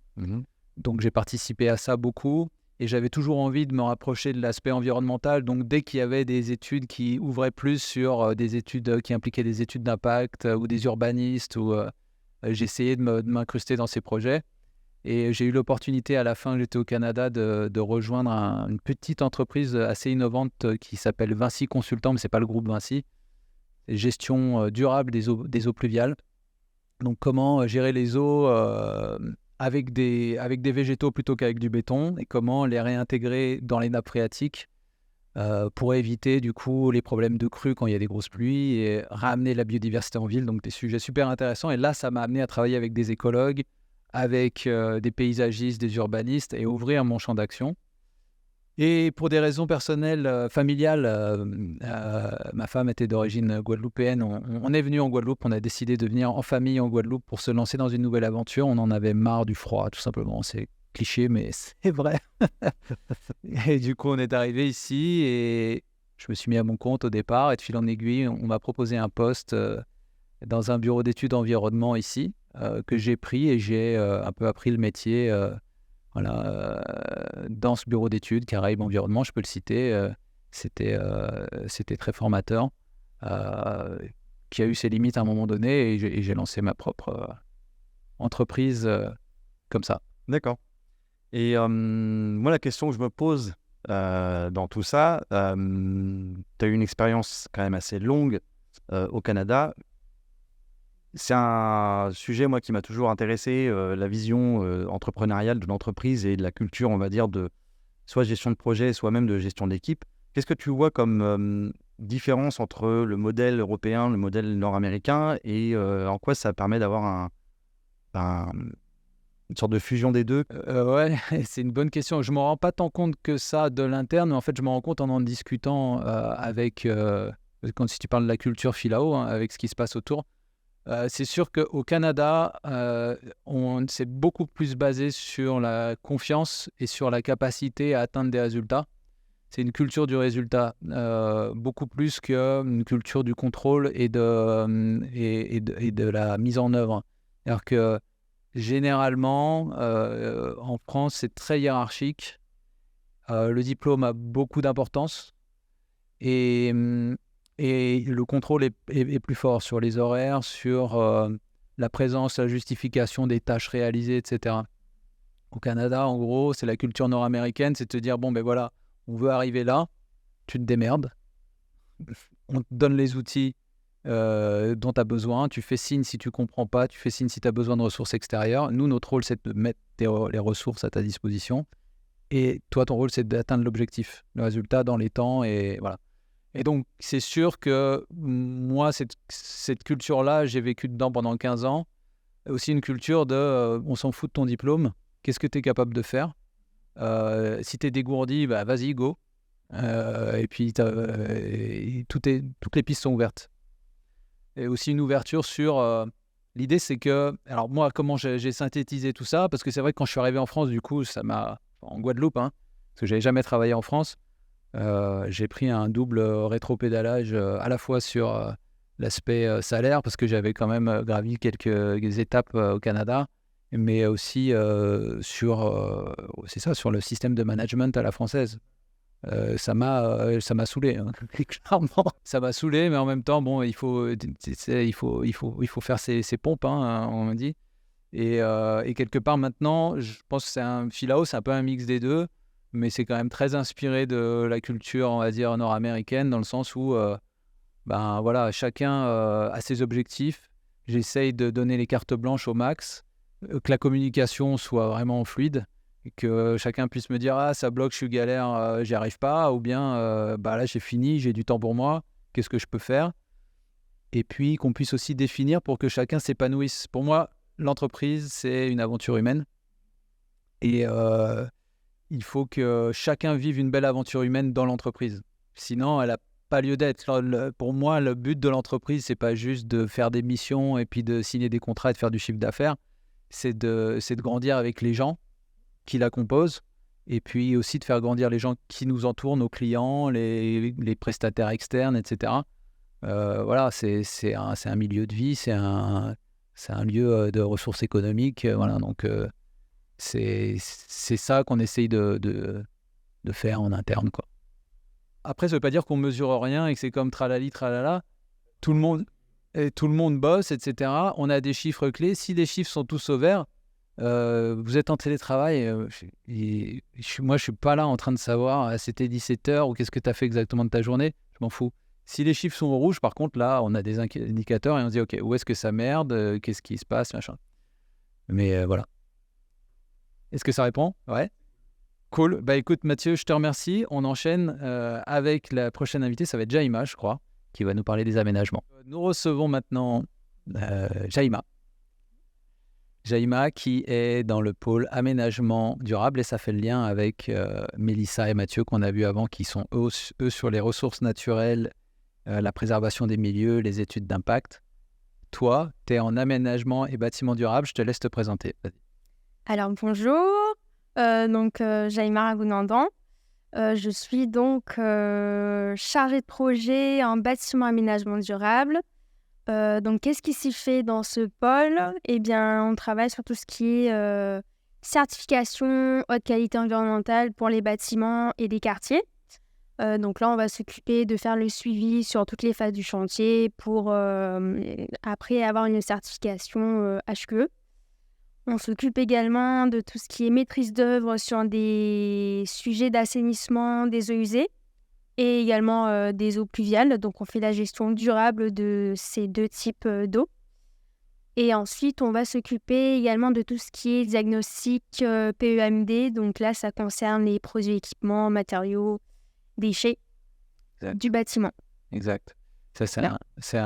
Donc, j'ai participé à ça beaucoup. Et j'avais toujours envie de me rapprocher de l'aspect environnemental. Donc, dès qu'il y avait des études qui ouvraient plus sur des études qui impliquaient des études d'impact ou des urbanistes, j'essayais de m'incruster dans ces projets. Et j'ai eu l'opportunité, à la fin, j'étais au Canada, de rejoindre une petite entreprise assez innovante qui s'appelle Vinci Consultant, mais ce n'est pas le groupe Vinci. C'est gestion durable des eaux pluviales. Donc, comment gérer les eaux avec des végétaux plutôt qu'avec du béton, et comment les réintégrer dans les nappes phréatiques pour éviter du coup les problèmes de crues quand il y a des grosses pluies et ramener la biodiversité en ville. Donc des sujets super intéressants. Et là, ça m'a amené à travailler avec des écologues, avec des paysagistes, des urbanistes, et ouvrir mon champ d'action. Et pour des raisons personnelles, familiales, ma femme était d'origine guadeloupéenne. On est venu en Guadeloupe, on a décidé de venir en famille en Guadeloupe pour se lancer dans une nouvelle aventure. On en avait marre du froid, tout simplement. C'est cliché, mais c'est vrai. Et du coup, on est arrivé ici et je me suis mis à mon compte au départ. Et de fil en aiguille, on m'a proposé un poste dans un bureau d'études environnement ici, que j'ai pris, et j'ai un peu appris le métier. Dans ce bureau d'études, Caraïbes Environnement, je peux le citer, c'était très formateur, qui a eu ses limites à un moment donné, et j'ai lancé ma propre entreprise comme ça. D'accord. Et moi, la question que je me pose dans tout ça, tu as eu une expérience quand même assez longue au Canada. C'est un sujet, moi, qui m'a toujours intéressé, la vision entrepreneuriale de l'entreprise et de la culture, on va dire, de soit gestion de projet, soit même de gestion d'équipe. Qu'est-ce que tu vois comme différence entre le modèle européen, le modèle nord-américain, et en quoi ça permet d'avoir une sorte de fusion des deux? Ouais, c'est une bonne question. Je ne me rends pas tant compte que ça de l'interne, mais en fait, je me rends compte en discutant avec, si tu parles de la culture Philao, avec ce qui se passe autour. C'est sûr qu'au Canada, on s'est beaucoup plus basé sur la confiance et sur la capacité à atteindre des résultats. C'est une culture du résultat, beaucoup plus qu'une culture du contrôle et de la mise en œuvre. Alors que généralement, en France, c'est très hiérarchique. Le diplôme a beaucoup d'importance. Et le contrôle est plus fort sur les horaires, sur la présence, la justification des tâches réalisées, etc. Au Canada, en gros, c'est la culture nord-américaine, c'est de te dire, bon, ben voilà, on veut arriver là, tu te démerdes, on te donne les outils dont tu as besoin, tu fais signe si tu ne comprends pas, tu fais signe si tu as besoin de ressources extérieures. Nous, notre rôle, c'est de mettre les ressources à ta disposition, et toi, ton rôle, c'est d'atteindre l'objectif, le résultat dans les temps, et voilà. Et donc, c'est sûr que moi, cette culture-là, j'ai vécu dedans pendant 15 ans. Aussi une culture de on s'en fout de ton diplôme, qu'est-ce que tu es capable de faire? Si tu es dégourdi, bah, vas-y, go. Et puis, toutes les pistes sont ouvertes. Et aussi une ouverture sur... l'idée, c'est que... Alors moi, comment j'ai synthétisé tout ça? Parce que c'est vrai que quand je suis arrivé en France, du coup, ça m'a... En Guadeloupe, parce que j'avais jamais travaillé en France. J'ai pris un double rétropédalage à la fois sur l'aspect salaire, parce que j'avais quand même gravi quelques étapes au Canada, mais aussi sur le système de management à la française. Ça m'a saoulé, hein, clairement. Ça m'a saoulé, mais en même temps, bon, il faut faire ses pompes, hein, on m'a dit. Et quelque part maintenant, je pense que Philao, c'est un peu un mix des deux, mais c'est quand même très inspiré de la culture, on va dire, nord-américaine, dans le sens où ben voilà, chacun a ses objectifs. J'essaye de donner les cartes blanches au max, que la communication soit vraiment fluide, et que chacun puisse me dire « Ah, ça bloque, je suis galère, j'y arrive pas », ou bien bah là, j'ai fini, j'ai du temps pour moi, qu'est-ce que je peux faire ? Et puis qu'on puisse aussi définir pour que chacun s'épanouisse. Pour moi, l'entreprise, c'est une aventure humaine. Et il faut que chacun vive une belle aventure humaine dans l'entreprise. Sinon, elle n'a pas lieu d'être. Pour moi, le but de l'entreprise, c'est pas juste de faire des missions et puis de signer des contrats et de faire du chiffre d'affaires. C'est de grandir avec les gens qui la composent, et puis aussi de faire grandir les gens qui nous entourent, nos clients, les prestataires externes, etc. Voilà, c'est un milieu de vie, c'est un lieu de ressources économiques. Voilà, donc c'est ça qu'on essaye de faire en interne, quoi. Après, ça ne veut pas dire qu'on mesure rien et que c'est comme tralali, tralala. Tout le monde bosse, etc. On a des chiffres clés. Si les chiffres sont tous au vert, vous êtes en télétravail. Moi, je ne suis pas là en train de savoir c'était 17h ou qu'est-ce que tu as fait exactement de ta journée. Je m'en fous. Si les chiffres sont au rouge, par contre, là, on a des indicateurs et on se dit, OK, où est-ce que ça merde, qu'est-ce qui se passe, machin. Mais voilà. Est-ce que ça répond ? Ouais. Cool. Bah écoute, Mathieu, je te remercie. On enchaîne avec la prochaine invitée. Ça va être Jaïma, je crois, qui va nous parler des aménagements. Nous recevons maintenant Jaïma. Jaïma qui est dans le pôle aménagement durable, et ça fait le lien avec Mélissa et Mathieu qu'on a vu avant, qui sont eux sur les ressources naturelles, la préservation des milieux, les études d'impact. Toi, tu es en aménagement et bâtiment durable. Je te laisse te présenter. Vas-y. Alors bonjour, Jaïma Ragounandan. Je suis donc chargée de projet en bâtiment aménagement durable. Donc qu'est-ce qui s'y fait dans ce pôle ? Eh bien, on travaille sur tout ce qui est certification haute qualité environnementale pour les bâtiments et les quartiers. Donc là, on va s'occuper de faire le suivi sur toutes les phases du chantier pour après avoir une certification HQE. On s'occupe également de tout ce qui est maîtrise d'œuvre sur des sujets d'assainissement des eaux usées et également des eaux pluviales. Donc, on fait la gestion durable de ces deux types d'eau. Et ensuite, on va s'occuper également de tout ce qui est diagnostic PEMD. Donc là, ça concerne les produits, équipements, matériaux, déchets du bâtiment. Exact. Ça, c'est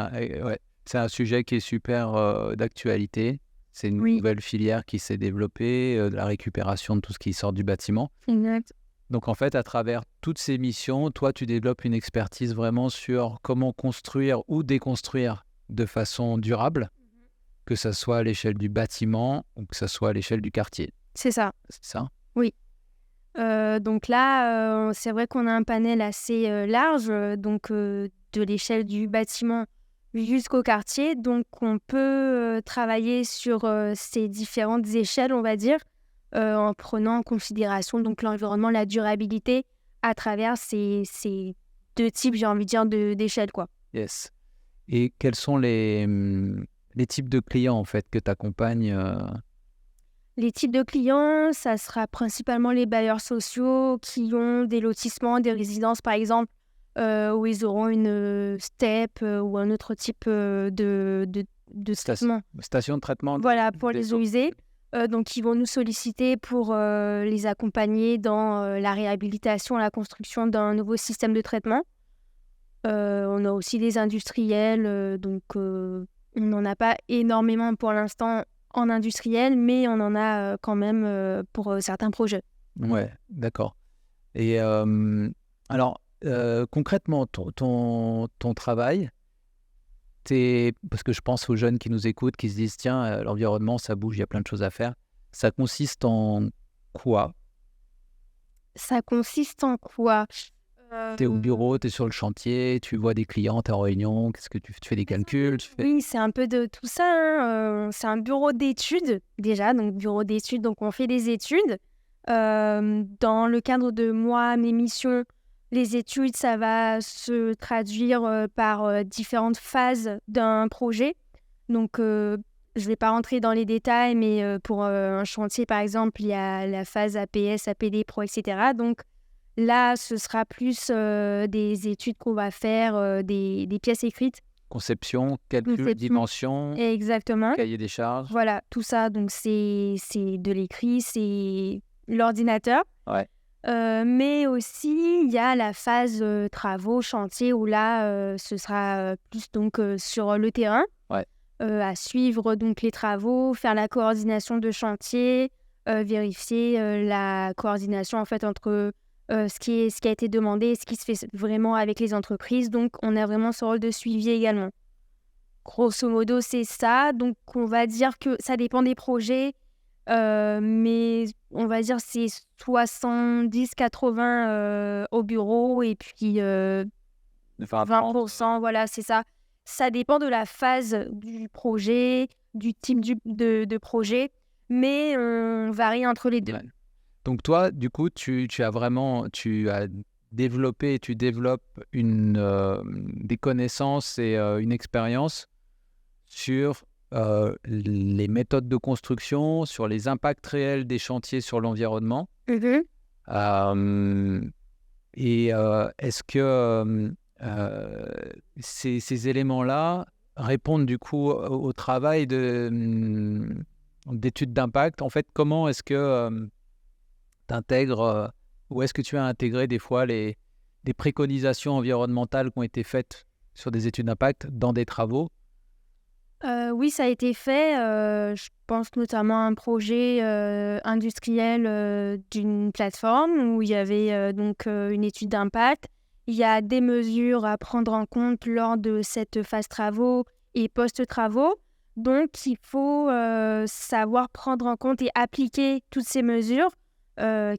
un sujet qui est super d'actualité. C'est une nouvelle filière qui s'est développée, de la récupération de tout ce qui sort du bâtiment. Exact. Donc, en fait, à travers toutes ces missions, toi, tu développes une expertise vraiment sur comment construire ou déconstruire de façon durable, que ce soit à l'échelle du bâtiment ou que ce soit à l'échelle du quartier. C'est ça. C'est ça ? Oui. Donc là, c'est vrai qu'on a un panel assez large, de l'échelle du bâtiment jusqu'au quartier. Donc, on peut travailler sur ces différentes échelles, on va dire, en prenant en considération donc, l'environnement, la durabilité à travers ces deux types, j'ai envie de dire, d'échelles, quoi. Yes. Et quels sont les types de clients, en fait, que tu accompagnes Les types de clients, ça sera principalement les bailleurs sociaux qui ont des lotissements, des résidences, par exemple, où ils auront une STEP ou un autre type de traitement. Station de traitement. Voilà, pour les eaux usées. Donc, ils vont nous solliciter pour les accompagner dans la réhabilitation, la construction d'un nouveau système de traitement. On a aussi des industriels, on n'en a pas énormément pour l'instant en industriel, mais on en a quand même pour certains projets. Ouais, d'accord. Et alors, concrètement, ton travail, parce que je pense aux jeunes qui nous écoutent, qui se disent, tiens, l'environnement, ça bouge, il y a plein de choses à faire. Ça consiste en quoi ? Ça consiste en quoi? Tu es au Euh, bureau, tu es sur le chantier, tu vois des clients, tu es en réunion, qu'est-ce que tu fais des calculs, tu fais... Oui, c'est un peu de tout ça, hein. C'est un bureau d'études déjà, donc bureau d'études, donc on fait des études. Dans le cadre de moi, mes missions, les études, ça va se traduire par différentes phases d'un projet. Donc, je ne vais pas rentrer dans les détails, mais pour un chantier, par exemple, il y a la phase APS, APD, Pro, etc. Donc, là, ce sera plus des études qu'on va faire, des pièces écrites. Conception, calcul, Conception. dimension, Exactement. cahier des charges. Voilà, tout ça, donc c'est de l'écrit, c'est l'ordinateur. Ouais. Mais aussi, il y a la phase travaux, chantier, où là, ce sera plus donc sur le terrain, Ouais. à suivre donc les travaux, faire la coordination de chantier, vérifier la coordination en fait entre ce qui a été demandé et ce qui se fait vraiment avec les entreprises. Donc, on a vraiment ce rôle de suivi également. Grosso modo, c'est ça. Donc, on va dire que ça dépend des projets, mais on va dire c'est 70-80 au bureau et puis 20%, voilà, c'est ça. Ça dépend de la phase du projet, du type de projet, mais on varie entre les deux. Ouais. Donc toi, du coup, tu as développé et tu développes des connaissances et une expérience sur les méthodes de construction, sur les impacts réels des chantiers sur l'environnement. Mhm. Est-ce que ces éléments-là répondent du coup au travail d'études d'impact? En fait, comment est-ce que tu intègres ou est-ce que tu as intégré des fois des préconisations environnementales qui ont été faites sur des études d'impact dans des travaux? Oui, ça a été fait. Je pense notamment à un projet industriel d'une plateforme où il y avait donc une étude d'impact. Il y a des mesures à prendre en compte lors de cette phase travaux et post-travaux. Donc, il faut savoir prendre en compte et appliquer toutes ces mesures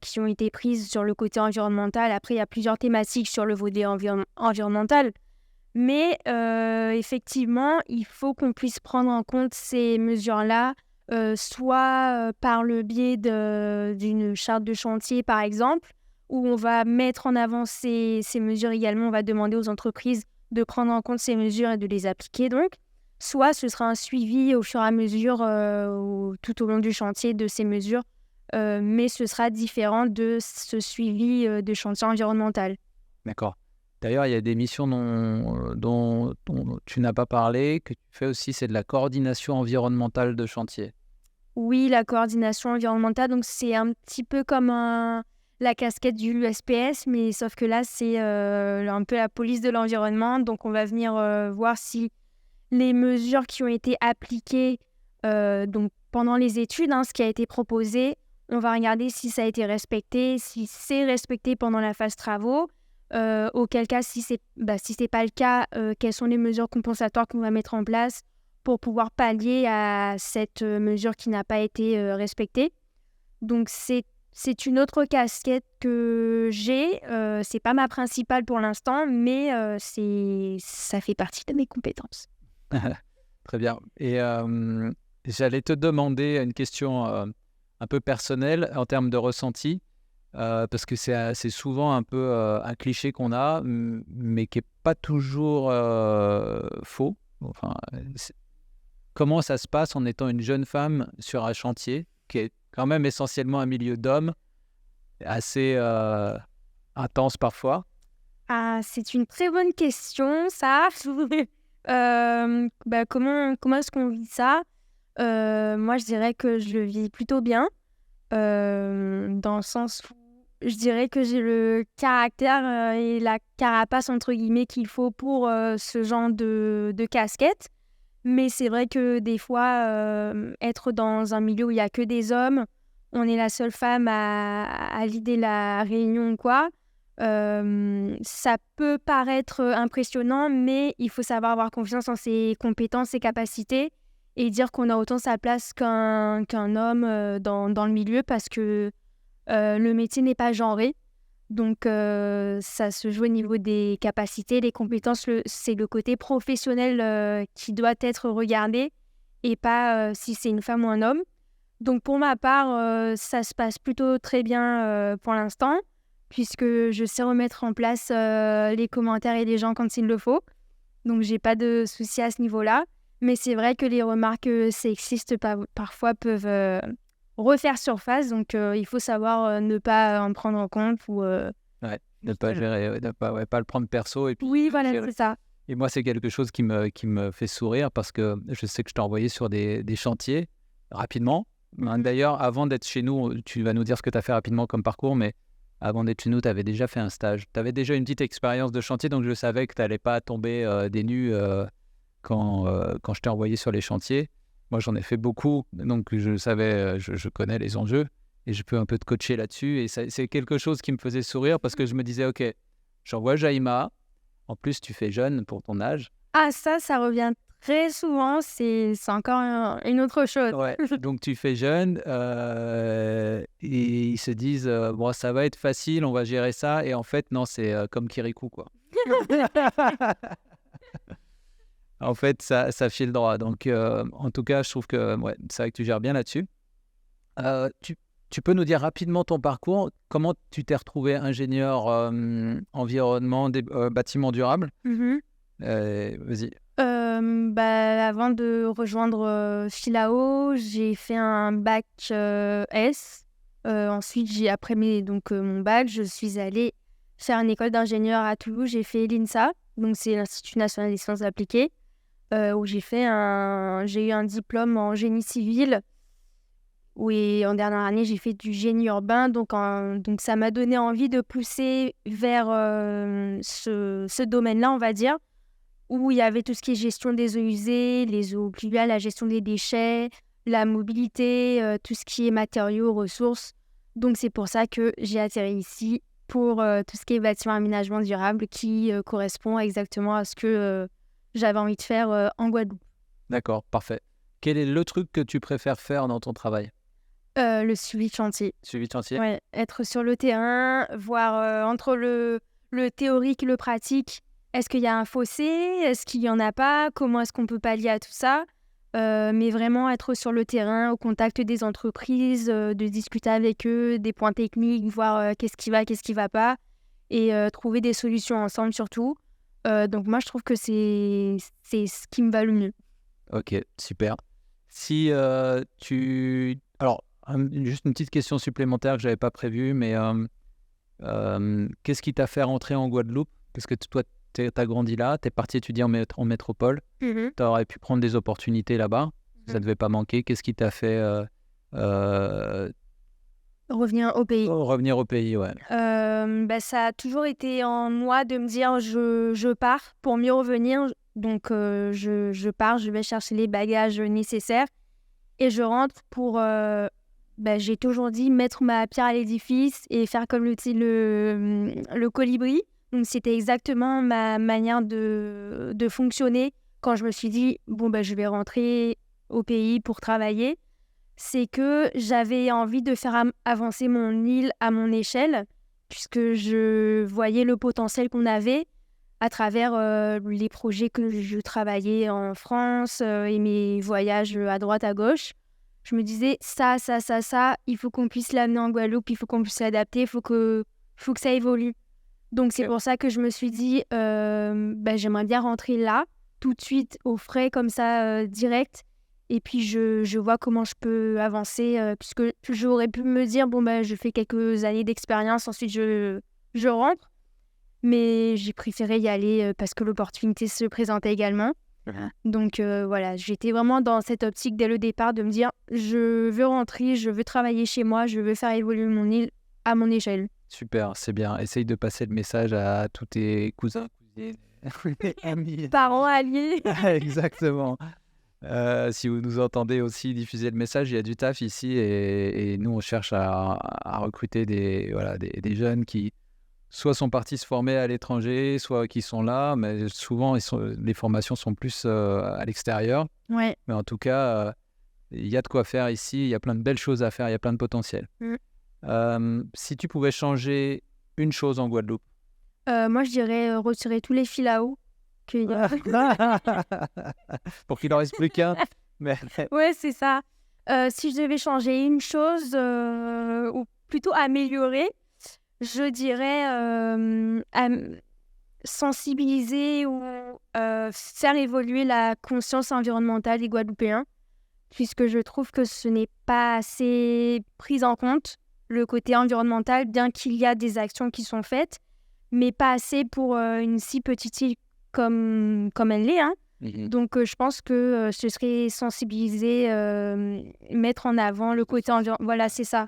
qui ont été prises sur le côté environnemental. Après, il y a plusieurs thématiques sur le volet environnemental. Mais effectivement, il faut qu'on puisse prendre en compte ces mesures-là, soit par le biais d'une charte de chantier, par exemple, où on va mettre en avant ces mesures également. On va demander aux entreprises de prendre en compte ces mesures et de les appliquer, donc. Soit ce sera un suivi au fur et à mesure, tout au long du chantier de ces mesures, mais ce sera différent de ce suivi de chantier environnemental. D'accord. D'ailleurs, il y a des missions dont tu n'as pas parlé, que tu fais aussi, c'est de la coordination environnementale de chantier. Oui, la coordination environnementale, donc c'est un petit peu comme la casquette du SPS, mais sauf que là, c'est un peu la police de l'environnement. Donc, on va venir voir si les mesures qui ont été appliquées donc pendant les études, hein, ce qui a été proposé, on va regarder si ça a été respecté, si c'est respecté pendant la phase travaux. Auquel cas, si c'est pas le cas, quelles sont les mesures compensatoires qu'on va mettre en place pour pouvoir pallier à cette mesure qui n'a pas été respectée. Donc, c'est une autre casquette que j'ai. C'est pas ma principale pour l'instant, mais ça fait partie de mes compétences. Très bien. Et j'allais te demander une question un peu personnelle en termes de ressenti, parce que c'est souvent un peu un cliché qu'on a, mais qui n'est pas toujours faux. Enfin, comment ça se passe en étant une jeune femme sur un chantier, qui est quand même essentiellement un milieu d'hommes, assez intense parfois? Ah, c'est une très bonne question, ça. Comment est-ce qu'on vit ça? Moi, je dirais que je le vis plutôt bien, dans le sens où je dirais que j'ai le caractère et la carapace, entre guillemets, qu'il faut pour ce genre de casquette. Mais c'est vrai que des fois, être dans un milieu où il n'y a que des hommes, on est la seule femme à l'idée la réunion ou quoi, ça peut paraître impressionnant, mais il faut savoir avoir confiance en ses compétences, ses capacités et dire qu'on a autant sa place qu'un homme dans le milieu parce que le métier n'est pas genré. Donc, ça se joue au niveau des capacités, des compétences. C'est le côté professionnel qui doit être regardé et pas si c'est une femme ou un homme. Donc, pour ma part, ça se passe plutôt très bien pour l'instant, puisque je sais remettre en place les commentaires et les gens quand il le faut. Donc, j'ai pas de soucis à ce niveau-là. Mais c'est vrai que les remarques sexistes parfois peuvent refaire surface. Donc, il faut savoir ne pas en prendre en compte ou... Ouais, ne pas gérer, ne pas le prendre perso et puis Oui, voilà, gérer. c'est ça. Et moi, c'est quelque chose qui me fait sourire parce que je sais que je t'ai envoyé sur des chantiers rapidement. D'ailleurs, avant d'être chez nous, tu vas nous dire ce que tu as fait rapidement comme parcours, mais avant d'être chez nous, tu avais déjà fait un stage. Tu avais déjà une petite expérience de chantier, donc je savais que tu n'allais pas tomber des nues quand je t'ai envoyé sur les chantiers. Moi, j'en ai fait beaucoup, donc je savais, je connais les enjeux et je peux un peu te coacher là-dessus. Et c'est quelque chose qui me faisait sourire parce que je me disais, OK, j'envoie Jaïma. En plus, tu fais jeune pour ton âge. Ah, ça revient très souvent. C'est encore une autre chose. Ouais. Donc, tu fais jeune et ils se disent, bon, ça va être facile, on va gérer ça. Et en fait, non, c'est comme Kirikou, quoi. En fait, ça file droit. Donc, en tout cas, je trouve que ouais, c'est vrai que tu gères bien là-dessus. Tu peux nous dire rapidement ton parcours, comment tu t'es retrouvé ingénieur environnement, bâtiments durables? Vas-y. Avant de rejoindre Philao, j'ai fait un bac S. Ensuite, après mon bac, je suis allée faire une école d'ingénieur à Toulouse. J'ai fait l'INSA, donc c'est l'Institut national des sciences appliquées, où j'ai eu un diplôme en génie civil. Oui, en dernière année, j'ai fait du génie urbain, donc ça m'a donné envie de pousser vers ce domaine-là, on va dire, où il y avait tout ce qui est gestion des eaux usées, les eaux pluviales, la gestion des déchets, la mobilité, tout ce qui est matériaux, ressources. Donc c'est pour ça que j'ai atterri ici pour tout ce qui est bâtiment aménagement durable qui correspond exactement à ce que j'avais envie de faire en Guadeloupe. D'accord, parfait. Quel est le truc que tu préfères faire dans ton travail? Le suivi de chantier. Suivi de chantier? Ouais, être sur le terrain, voir entre le théorique et le pratique, est-ce qu'il y a un fossé? Est-ce qu'il n'y en a pas? Comment est-ce qu'on peut pallier à tout ça? Mais vraiment être sur le terrain, au contact des entreprises, de discuter avec eux, des points techniques, voir qu'est-ce qui va pas, et trouver des solutions ensemble surtout. Donc moi, je trouve que c'est ce qui me va le mieux. Ok, super. Si Alors, juste une petite question supplémentaire que je n'avais pas prévue, mais qu'est-ce qui t'a fait rentrer en Guadeloupe? Parce que toi, tu as grandi là, tu es parti étudier en métropole, tu aurais pu prendre des opportunités là-bas, ça ne devait pas manquer. Qu'est-ce qui t'a fait Revenir au pays. revenir au pays? Ouais. Ça a toujours été en moi de me dire je pars pour mieux revenir. Donc je pars, je vais chercher les bagages nécessaires et je rentre pour, j'ai toujours dit, mettre ma pierre à l'édifice et faire comme le colibri. Donc c'était exactement ma manière de fonctionner quand je me suis dit je vais rentrer au pays pour travailler. C'est que j'avais envie de faire avancer mon île à mon échelle, puisque je voyais le potentiel qu'on avait à travers les projets que je travaillais en France et mes voyages à droite, à gauche. Je me disais, ça, il faut qu'on puisse l'amener en Guadeloupe, il faut qu'on puisse l'adapter, il faut que ça évolue. Donc c'est pour ça que je me suis dit, j'aimerais bien rentrer là, tout de suite, au frais, comme ça, direct. Et puis, je vois comment je peux avancer, puisque j'aurais pu me dire, je fais quelques années d'expérience, ensuite je rentre. Mais j'ai préféré y aller parce que l'opportunité se présentait également. Donc voilà, j'étais vraiment dans cette optique dès le départ de me dire, je veux rentrer, je veux travailler chez moi, je veux faire évoluer mon île à mon échelle. Super, c'est bien. Essaye de passer le message à tous tes cousins, cousines, amis. Parents alliés. Exactement. Si vous nous entendez aussi diffuser le message, il y a du taf ici et nous on cherche à recruter des jeunes qui soit sont partis se former à l'étranger, soit qui sont là, mais souvent les formations sont plus à l'extérieur. Ouais. Mais en tout cas, il y a de quoi faire ici, il y a plein de belles choses à faire, il y a plein de potentiel. Si tu pouvais changer une chose en Guadeloupe. Moi, je dirais retirer tous les fils à eau. qu'il y a. Pour qu'il en reste plus qu'un. Mais... Ouais, c'est ça. Si je devais changer une chose, ou plutôt améliorer, je dirais sensibiliser ou faire évoluer la conscience environnementale des Guadeloupéens, puisque je trouve que ce n'est pas assez pris en compte, le côté environnemental, bien qu'il y a des actions qui sont faites, mais pas assez pour une si petite île comme elle l'est, hein. Donc, je pense que ce serait sensibiliser, mettre en avant le côté environnemental. Voilà, c'est ça.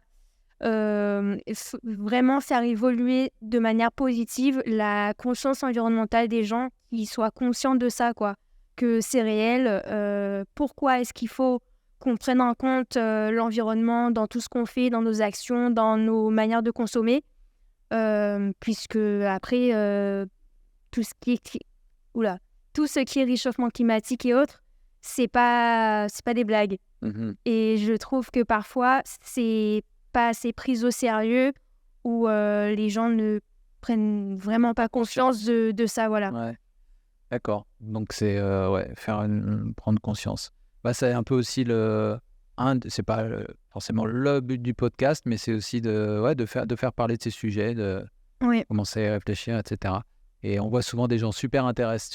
Vraiment faire évoluer de manière positive la conscience environnementale des gens, qui soient conscients de ça, quoi. Que c'est réel. Pourquoi est-ce qu'il faut qu'on prenne en compte l'environnement dans tout ce qu'on fait, dans nos actions, dans nos manières de consommer, puisque après, tout ce qui est... Oula. Tout ce qui est réchauffement climatique et autres, c'est pas des blagues. Et je trouve que parfois, c'est pas assez pris au sérieux, ou les gens ne prennent vraiment pas conscience de ça, voilà. Ouais. D'accord. Donc, c'est prendre conscience. C'est un peu aussi c'est pas forcément le but du podcast, mais c'est aussi de faire parler de ces sujets, de commencer à réfléchir, etc. Et on voit souvent des gens super intéressés,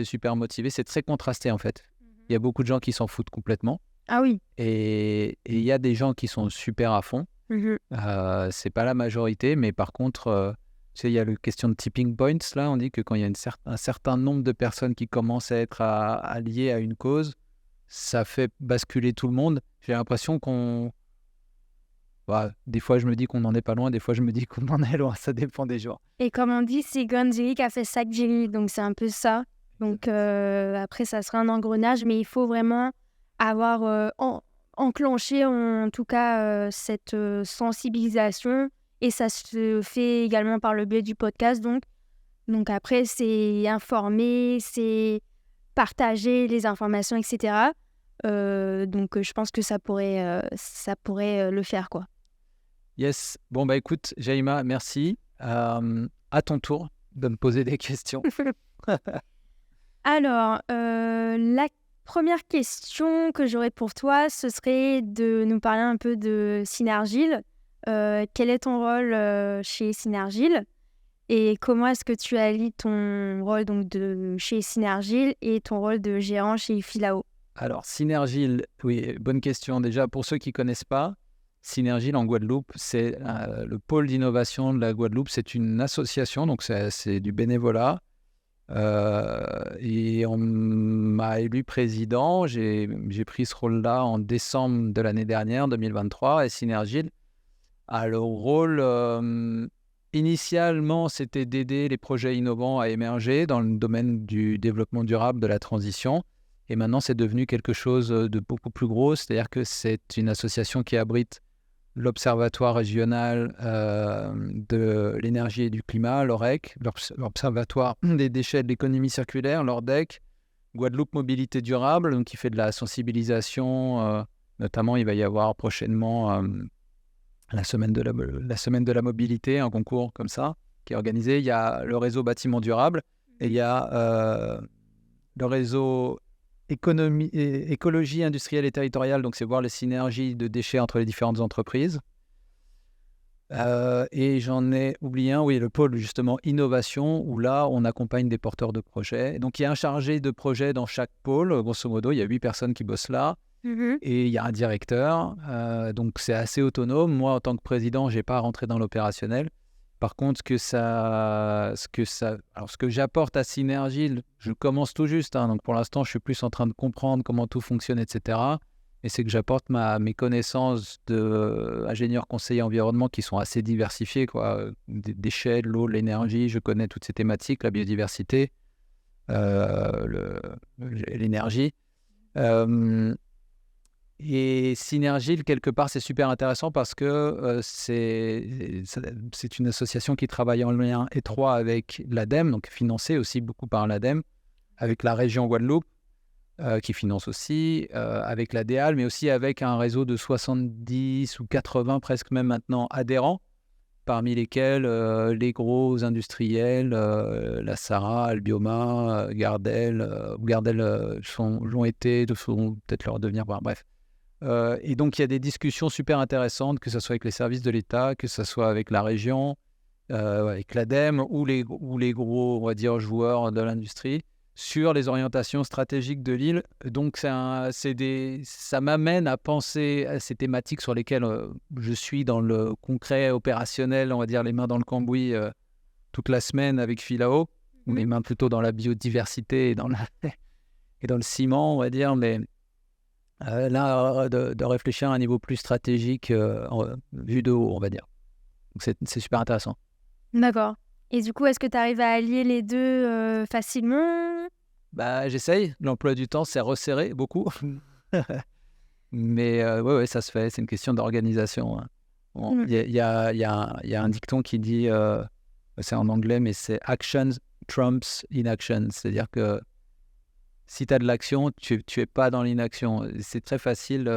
super motivés. C'est très contrasté, en fait. Il y a beaucoup de gens qui s'en foutent complètement. Ah oui. Et il y a des gens qui sont super à fond. C'est pas la majorité, mais par contre, tu sais, il y a la question de tipping points. Là, on dit que quand il y a un certain nombre de personnes qui commencent à être alliées à une cause, ça fait basculer tout le monde. J'ai l'impression qu'on... des fois, je me dis qu'on n'en est pas loin, des fois, je me dis qu'on en est loin. Ça dépend des jours. Et comme on dit, c'est Gandhi qui a fait Sakjiri, donc c'est un peu ça. Donc après, ça sera un engrenage, mais il faut vraiment avoir enclenché, en tout cas, cette sensibilisation. Et ça se fait également par le biais du podcast. Donc après, c'est informer, c'est partager les informations, etc. Donc je pense que ça pourrait le faire, quoi. Yes. Bon, écoute, Jaïma, merci. À ton tour de me poser des questions. Alors, la première question que j'aurais pour toi, ce serait de nous parler un peu de Synergile. Quel est ton rôle chez Synergile, et comment est-ce que tu allies ton rôle donc chez Synergile et ton rôle de gérant chez Filao? Alors, Synergile, oui, bonne question. Déjà, pour ceux qui ne connaissent pas, Synergile en Guadeloupe, c'est le pôle d'innovation de la Guadeloupe. C'est une association, donc c'est du bénévolat. Et on m'a élu président. J'ai pris ce rôle-là en décembre de l'année dernière, 2023. Et Synergile a le rôle... initialement, c'était d'aider les projets innovants à émerger dans le domaine du développement durable, de la transition. Et maintenant, c'est devenu quelque chose de beaucoup plus gros. C'est-à-dire que c'est une association qui abrite l'Observatoire régional de l'énergie et du climat, l'OREC, l'Observatoire des déchets et de l'économie circulaire, l'ORDEC, Guadeloupe Mobilité Durable, donc qui fait de la sensibilisation. Notamment, il va y avoir prochainement la semaine de la mobilité, un concours comme ça, qui est organisé. Il y a le réseau Bâtiment Durable et il y a le réseau écologie industrielle et territoriale, donc c'est voir les synergies de déchets entre les différentes entreprises. Et j'en ai oublié un, oui, le pôle justement innovation, où là on accompagne des porteurs de projets. Donc il y a un chargé de projet dans chaque pôle, grosso modo, il y a 8 personnes qui bossent là, et il y a un directeur, donc c'est assez autonome. Moi, en tant que président, je n'ai pas à rentrer dans l'opérationnel. Par contre, ce que j'apporte à Synergile, je commence tout juste, hein, donc pour l'instant, je suis plus en train de comprendre comment tout fonctionne, etc. Et c'est que j'apporte mes connaissances d'ingénieur conseiller environnement qui sont assez diversifiées, quoi. Des déchets, de l'eau, de l'énergie, je connais toutes ces thématiques, la biodiversité, l'énergie. Et Synergile, quelque part, c'est super intéressant parce que c'est une association qui travaille en lien étroit avec l'ADEME, donc financée aussi beaucoup par l'ADEME, avec la région Guadeloupe, qui finance aussi, avec la DEAL, mais aussi avec un réseau de 70 ou 80 presque même maintenant adhérents, parmi lesquels les gros industriels, la Sara, Albioma, Gardel, l'ont été, vont peut-être le redevenir, bref. Et donc, il y a des discussions super intéressantes, que ce soit avec les services de l'État, que ce soit avec la région, avec l'ADEME ou les gros, on va dire, joueurs de l'industrie sur les orientations stratégiques de l'île. Donc, ça m'amène à penser à ces thématiques sur lesquelles je suis dans le concret opérationnel, on va dire les mains dans le cambouis toute la semaine avec Filao, ou les mains plutôt dans la biodiversité et dans le ciment, on va dire, mais là, de réfléchir à un niveau plus stratégique, vu de haut, on va dire. Donc, c'est super intéressant. D'accord. Et du coup, est-ce que tu arrives à allier les deux facilement? J'essaye. L'emploi du temps, c'est resserré beaucoup. Mais ouais, ça se fait. C'est une question d'organisation. Il y a un dicton qui dit, c'est en anglais, mais c'est « action trumps inaction ». C'est-à-dire que si tu as de l'action, tu es pas dans l'inaction. C'est très facile,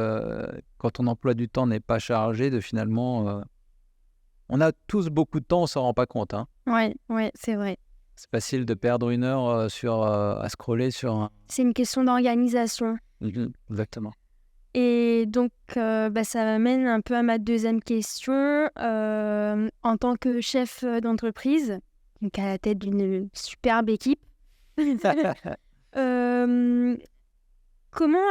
quand ton emploi du temps n'est pas chargé, de finalement... on a tous beaucoup de temps, on s'en rend pas compte. Hein. Ouais, c'est vrai. C'est facile de perdre 1 heure à scroller sur un... C'est une question d'organisation. Exactement. Et donc, ça m'amène un peu à ma deuxième question. En tant que chef d'entreprise, donc à la tête d'une superbe équipe, comment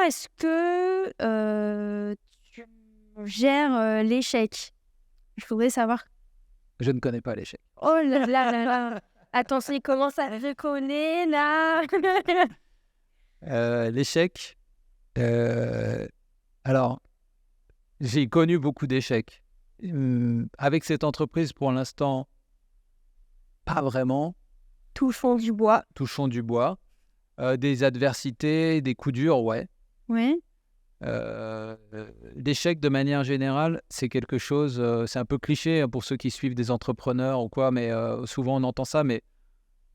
est-ce que tu gères l'échec? Je voudrais savoir. Je ne connais pas l'échec. Oh là là là là. Attention, il commence à reconnaître là. L'échec. Alors, j'ai connu beaucoup d'échecs. Avec cette entreprise, pour l'instant, pas vraiment. Touchons du bois. Touchons du bois. Des adversités, des coups durs, ouais. Ouais. L'échec, de manière générale, c'est quelque chose, c'est un peu cliché pour ceux qui suivent des entrepreneurs ou quoi, mais souvent on entend ça, mais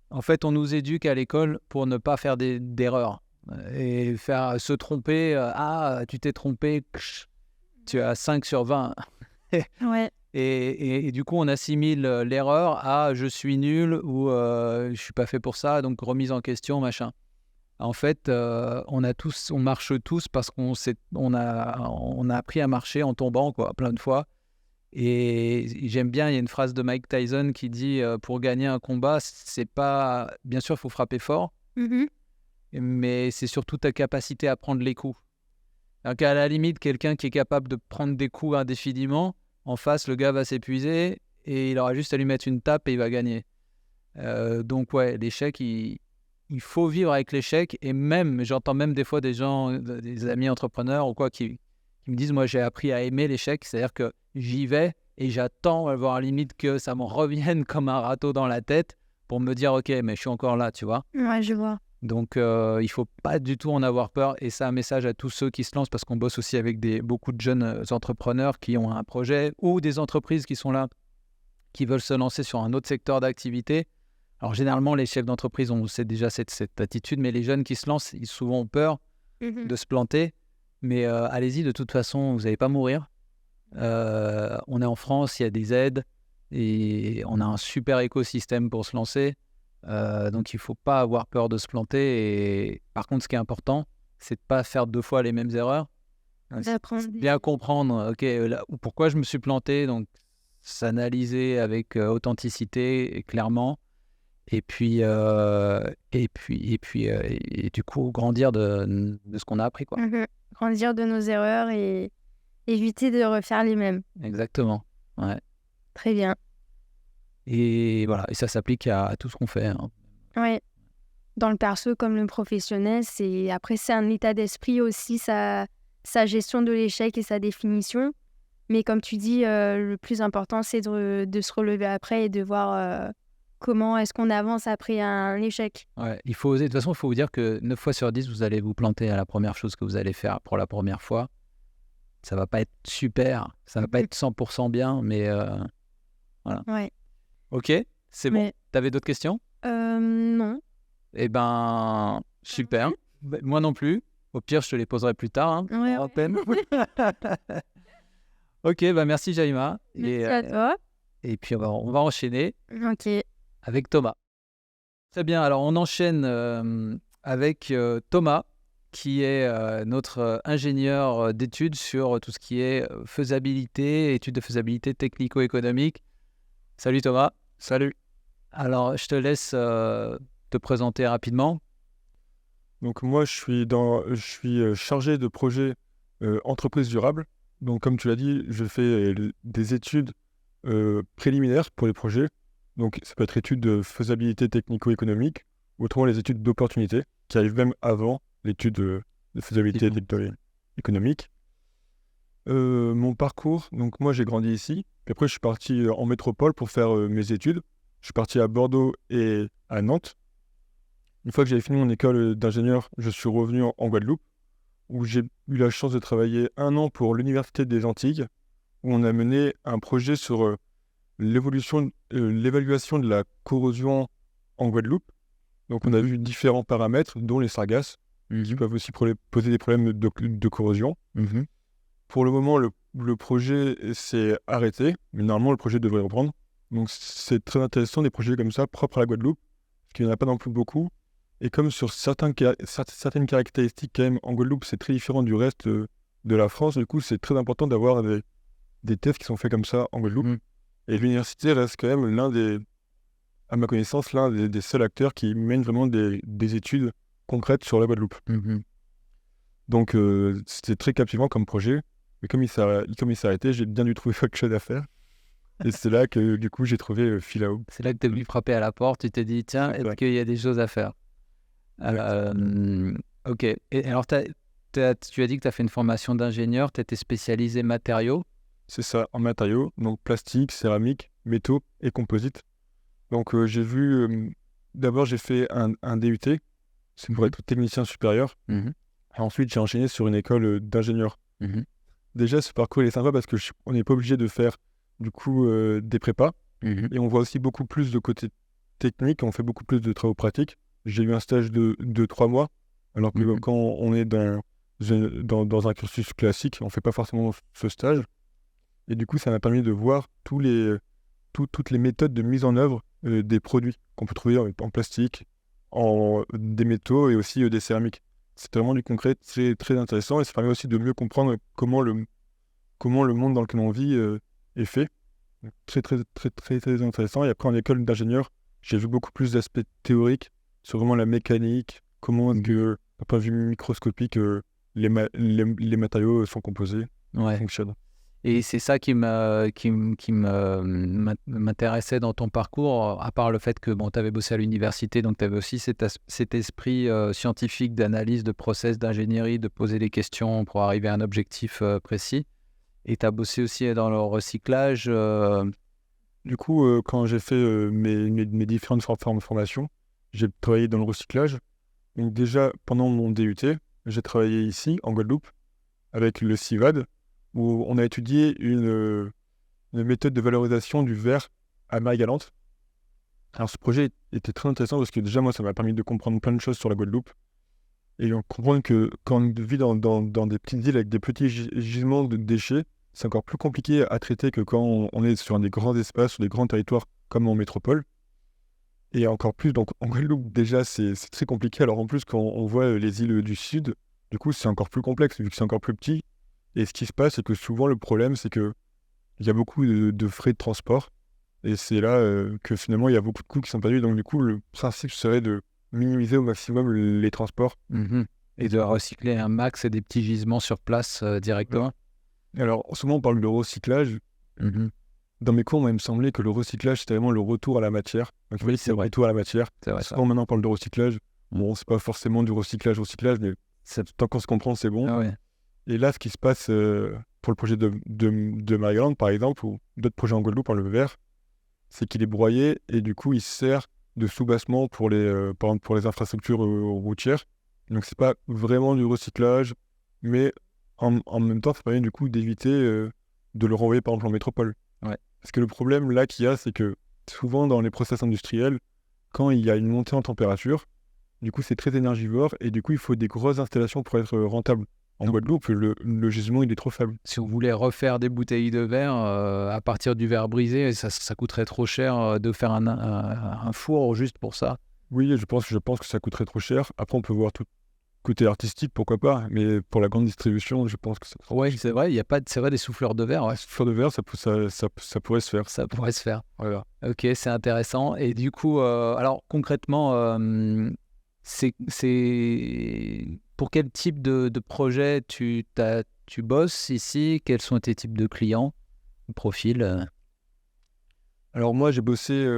en fait on nous éduque à l'école pour ne pas faire d'erreurs et se tromper. Tu t'es trompé, tu as 5 sur 20. Ouais. Et du coup on assimile l'erreur à je suis nul ou je suis pas fait pour ça, donc remise en question, machin. En fait, on marche tous parce qu'on a appris à marcher en tombant, quoi, plein de fois. Et j'aime bien, il y a une phrase de Mike Tyson qui dit pour gagner un combat, c'est pas... Bien sûr, il faut frapper fort, mais c'est surtout ta capacité à prendre les coups. Donc, à la limite, quelqu'un qui est capable de prendre des coups indéfiniment, en face, le gars va s'épuiser et il aura juste à lui mettre une tape et il va gagner. Donc, ouais, l'échec, il faut vivre avec l'échec. Et même, j'entends même des fois des gens, des amis entrepreneurs ou quoi, qui me disent, moi j'ai appris à aimer l'échec, c'est-à-dire que j'y vais et j'attends à voir limite que ça me revienne comme un râteau dans la tête pour me dire, ok, mais je suis encore là, tu vois. Ouais, je vois. Donc il faut pas du tout en avoir peur, et c'est un message à tous ceux qui se lancent, parce qu'on bosse aussi avec beaucoup de jeunes entrepreneurs qui ont un projet, ou des entreprises qui sont là, qui veulent se lancer sur un autre secteur d'activité. Alors, généralement, les chefs d'entreprise ont déjà cette attitude, mais les jeunes qui se lancent, ils souvent ont peur de se planter. Mais allez-y, de toute façon, vous n'allez pas mourir. On est en France, il y a des aides et on a un super écosystème pour se lancer. Donc, il ne faut pas avoir peur de se planter. Et par contre, ce qui est important, c'est de ne pas faire 2 fois les mêmes erreurs. Bien comprendre pourquoi je me suis planté, donc s'analyser avec authenticité et clairement. Et puis du coup, grandir de ce qu'on a appris, quoi. Grandir de nos erreurs et éviter de refaire les mêmes. Exactement, ouais. Très bien. Et voilà, et ça s'applique à tout ce qu'on fait. Hein. Ouais. Dans le perso comme le professionnel, après c'est un état d'esprit aussi, sa gestion de l'échec et sa définition. Mais comme tu dis, le plus important, c'est de se relever après et de voir... comment est-ce qu'on avance après un échec? Ouais, il faut oser. De toute façon, il faut vous dire que 9 fois sur 10, vous allez vous planter à la première chose que vous allez faire pour la première fois. Ça va pas être super, ça va pas être 100% bien, mais voilà. Ouais. Ok, c'est bon. T'avais d'autres questions? Non. Eh ben, super. Moi non plus. Au pire, je te les poserai plus tard. Hein, ouais. Ok, merci Jaïma. Merci à toi. Et puis on va enchaîner Ok. avec Thomas. Très bien, alors on enchaîne avec Thomas, qui est notre ingénieur d'études sur tout ce qui est faisabilité, études de faisabilité technico-économique. Salut Thomas. Salut. Alors je te laisse te présenter rapidement. Donc moi, je suis chargé de projet entreprise durable. Donc comme tu l'as dit, je fais des études préliminaires pour les projets. Donc ça peut être études de faisabilité technico-économique, ou autrement les études d'opportunité, qui arrivent même avant l'étude de faisabilité technico-économique. Mon parcours, donc moi j'ai grandi ici, puis après je suis parti en métropole pour faire mes études. Je suis parti à Bordeaux et à Nantes. Une fois que j'avais fini mon école d'ingénieur, je suis revenu en Guadeloupe, où j'ai eu la chance de travailler 1 an pour l'Université des Antilles, où on a mené un projet sur l'évaluation de la corrosion en Guadeloupe. Donc on a vu différents paramètres, dont les sargasses, qui peuvent aussi poser des problèmes de corrosion. Pour le moment, le projet s'est arrêté, mais normalement le projet devrait reprendre. Donc c'est très intéressant, des projets comme ça, propres à la Guadeloupe, parce qu'il n'y en a pas non plus beaucoup. Et comme sur certaines caractéristiques quand même en Guadeloupe, c'est très différent du reste de la France, du coup c'est très important d'avoir des tests qui sont faits comme ça en Guadeloupe. Et l'université reste quand même à ma connaissance, l'un des seuls acteurs qui mènent vraiment des études concrètes sur la Guadeloupe. Donc c'était très captivant comme projet, mais comme il s'est arrêté, j'ai bien dû trouver autre chose à faire. Et c'est là que du coup j'ai trouvé Philaho. C'est là que tu es venu frapper à la porte, tu t'es dit tiens, est-ce qu'il y a des choses à faire? Ok, et alors tu as dit que tu as fait une formation d'ingénieur, tu étais spécialisé matériaux. C'est ça, en matériaux, donc plastique, céramique, métaux et composites. Donc d'abord j'ai fait un DUT, c'est pour être technicien supérieur. Et ensuite j'ai enchaîné sur une école d'ingénieur. Déjà ce parcours il est sympa parce qu'on n'est pas obligé de faire du coup des prépas. Et on voit aussi beaucoup plus de côté technique, on fait beaucoup plus de travaux pratiques. J'ai eu un stage de 3 mois, alors que quand on est dans un cursus classique, on ne fait pas forcément ce stage. Et du coup, ça m'a permis de voir toutes les méthodes de mise en œuvre des produits qu'on peut trouver en plastique, des métaux et aussi des céramiques. C'est vraiment du concret, c'est très intéressant et ça permet aussi de mieux comprendre comment le monde dans lequel on vit est fait. Très, très, très, très, très intéressant. Et après, en école d'ingénieur, j'ai vu beaucoup plus d'aspects théoriques sur vraiment la mécanique, comment est-ce que, d'un point de vue microscopique, les matériaux sont composés, fonctionnent. Et c'est ça qui m'intéressait dans ton parcours, à part le fait que tu avais bossé à l'université, donc tu avais aussi cet esprit scientifique d'analyse, de process, d'ingénierie, de poser des questions pour arriver à un objectif précis. Et tu as bossé aussi dans le recyclage. Du coup, quand j'ai fait mes différentes formes de formation, j'ai travaillé dans le recyclage. Donc déjà, pendant mon DUT, j'ai travaillé ici, en Guadeloupe, avec le CIVAD, où on a étudié une méthode de valorisation du verre à Marie-Galante. Alors ce projet était très intéressant parce que déjà, moi, ça m'a permis de comprendre plein de choses sur la Guadeloupe. Et comprendre que quand on vit dans des petites îles avec des petits gisements de déchets, c'est encore plus compliqué à traiter que quand on est sur des grands espaces, sur des grands territoires comme en métropole. Et encore plus, donc en Guadeloupe, déjà, c'est très compliqué. Alors en plus, quand on voit les îles du Sud, du coup, c'est encore plus complexe, vu que c'est encore plus petit. Et ce qui se passe, c'est que souvent, le problème, c'est qu'il y a beaucoup de frais de transport. Et c'est là que finalement, il y a beaucoup de coûts qui sont perdus. Donc du coup, le principe serait de minimiser au maximum les transports. Et de recycler un max et des petits gisements sur place directement. Alors, souvent, on parle de recyclage. Dans mes cours, moi, il me semblait que le recyclage, c'était vraiment le retour à la matière. Donc, oui, c'est vrai. Retour à la matière. C'est vrai, souvent, maintenant, on parle de recyclage. Bon, c'est pas forcément du recyclage, mais tant qu'on se comprend, c'est bon. Ah ouais. Et là, ce qui se passe pour le projet de Marie-Galante, par exemple, ou d'autres projets en Guadeloupe, en le verre, c'est qu'il est broyé et du coup, il sert de soubassement par exemple, pour les infrastructures routières. Donc, c'est pas vraiment du recyclage, mais en même temps, ça permet du coup d'éviter de le renvoyer, par exemple, en métropole. Ouais. Parce que le problème, là, qu'il y a, c'est que souvent, dans les process industriels, quand il y a une montée en température, du coup, c'est très énergivore et du coup, il faut des grosses installations pour être rentable. En Guadeloupe, le gisement, il est trop faible. Si on voulait refaire des bouteilles de verre à partir du verre brisé, ça coûterait trop cher de faire un four juste pour ça. Oui, je pense que ça coûterait trop cher. Après, on peut voir tout côté artistique, pourquoi pas. Mais pour la grande distribution, je pense que ça... Oui, c'est vrai, il y a pas c'est vrai des souffleurs de verre, ouais. Fleur de verre, ça pourrait se faire. Ça pourrait se faire. Voilà. Ok, c'est intéressant. Et du coup, alors concrètement, c'est pour quel type de projet tu bosses ici? Quels sont tes types de clients, profils? Alors moi, j'ai bossé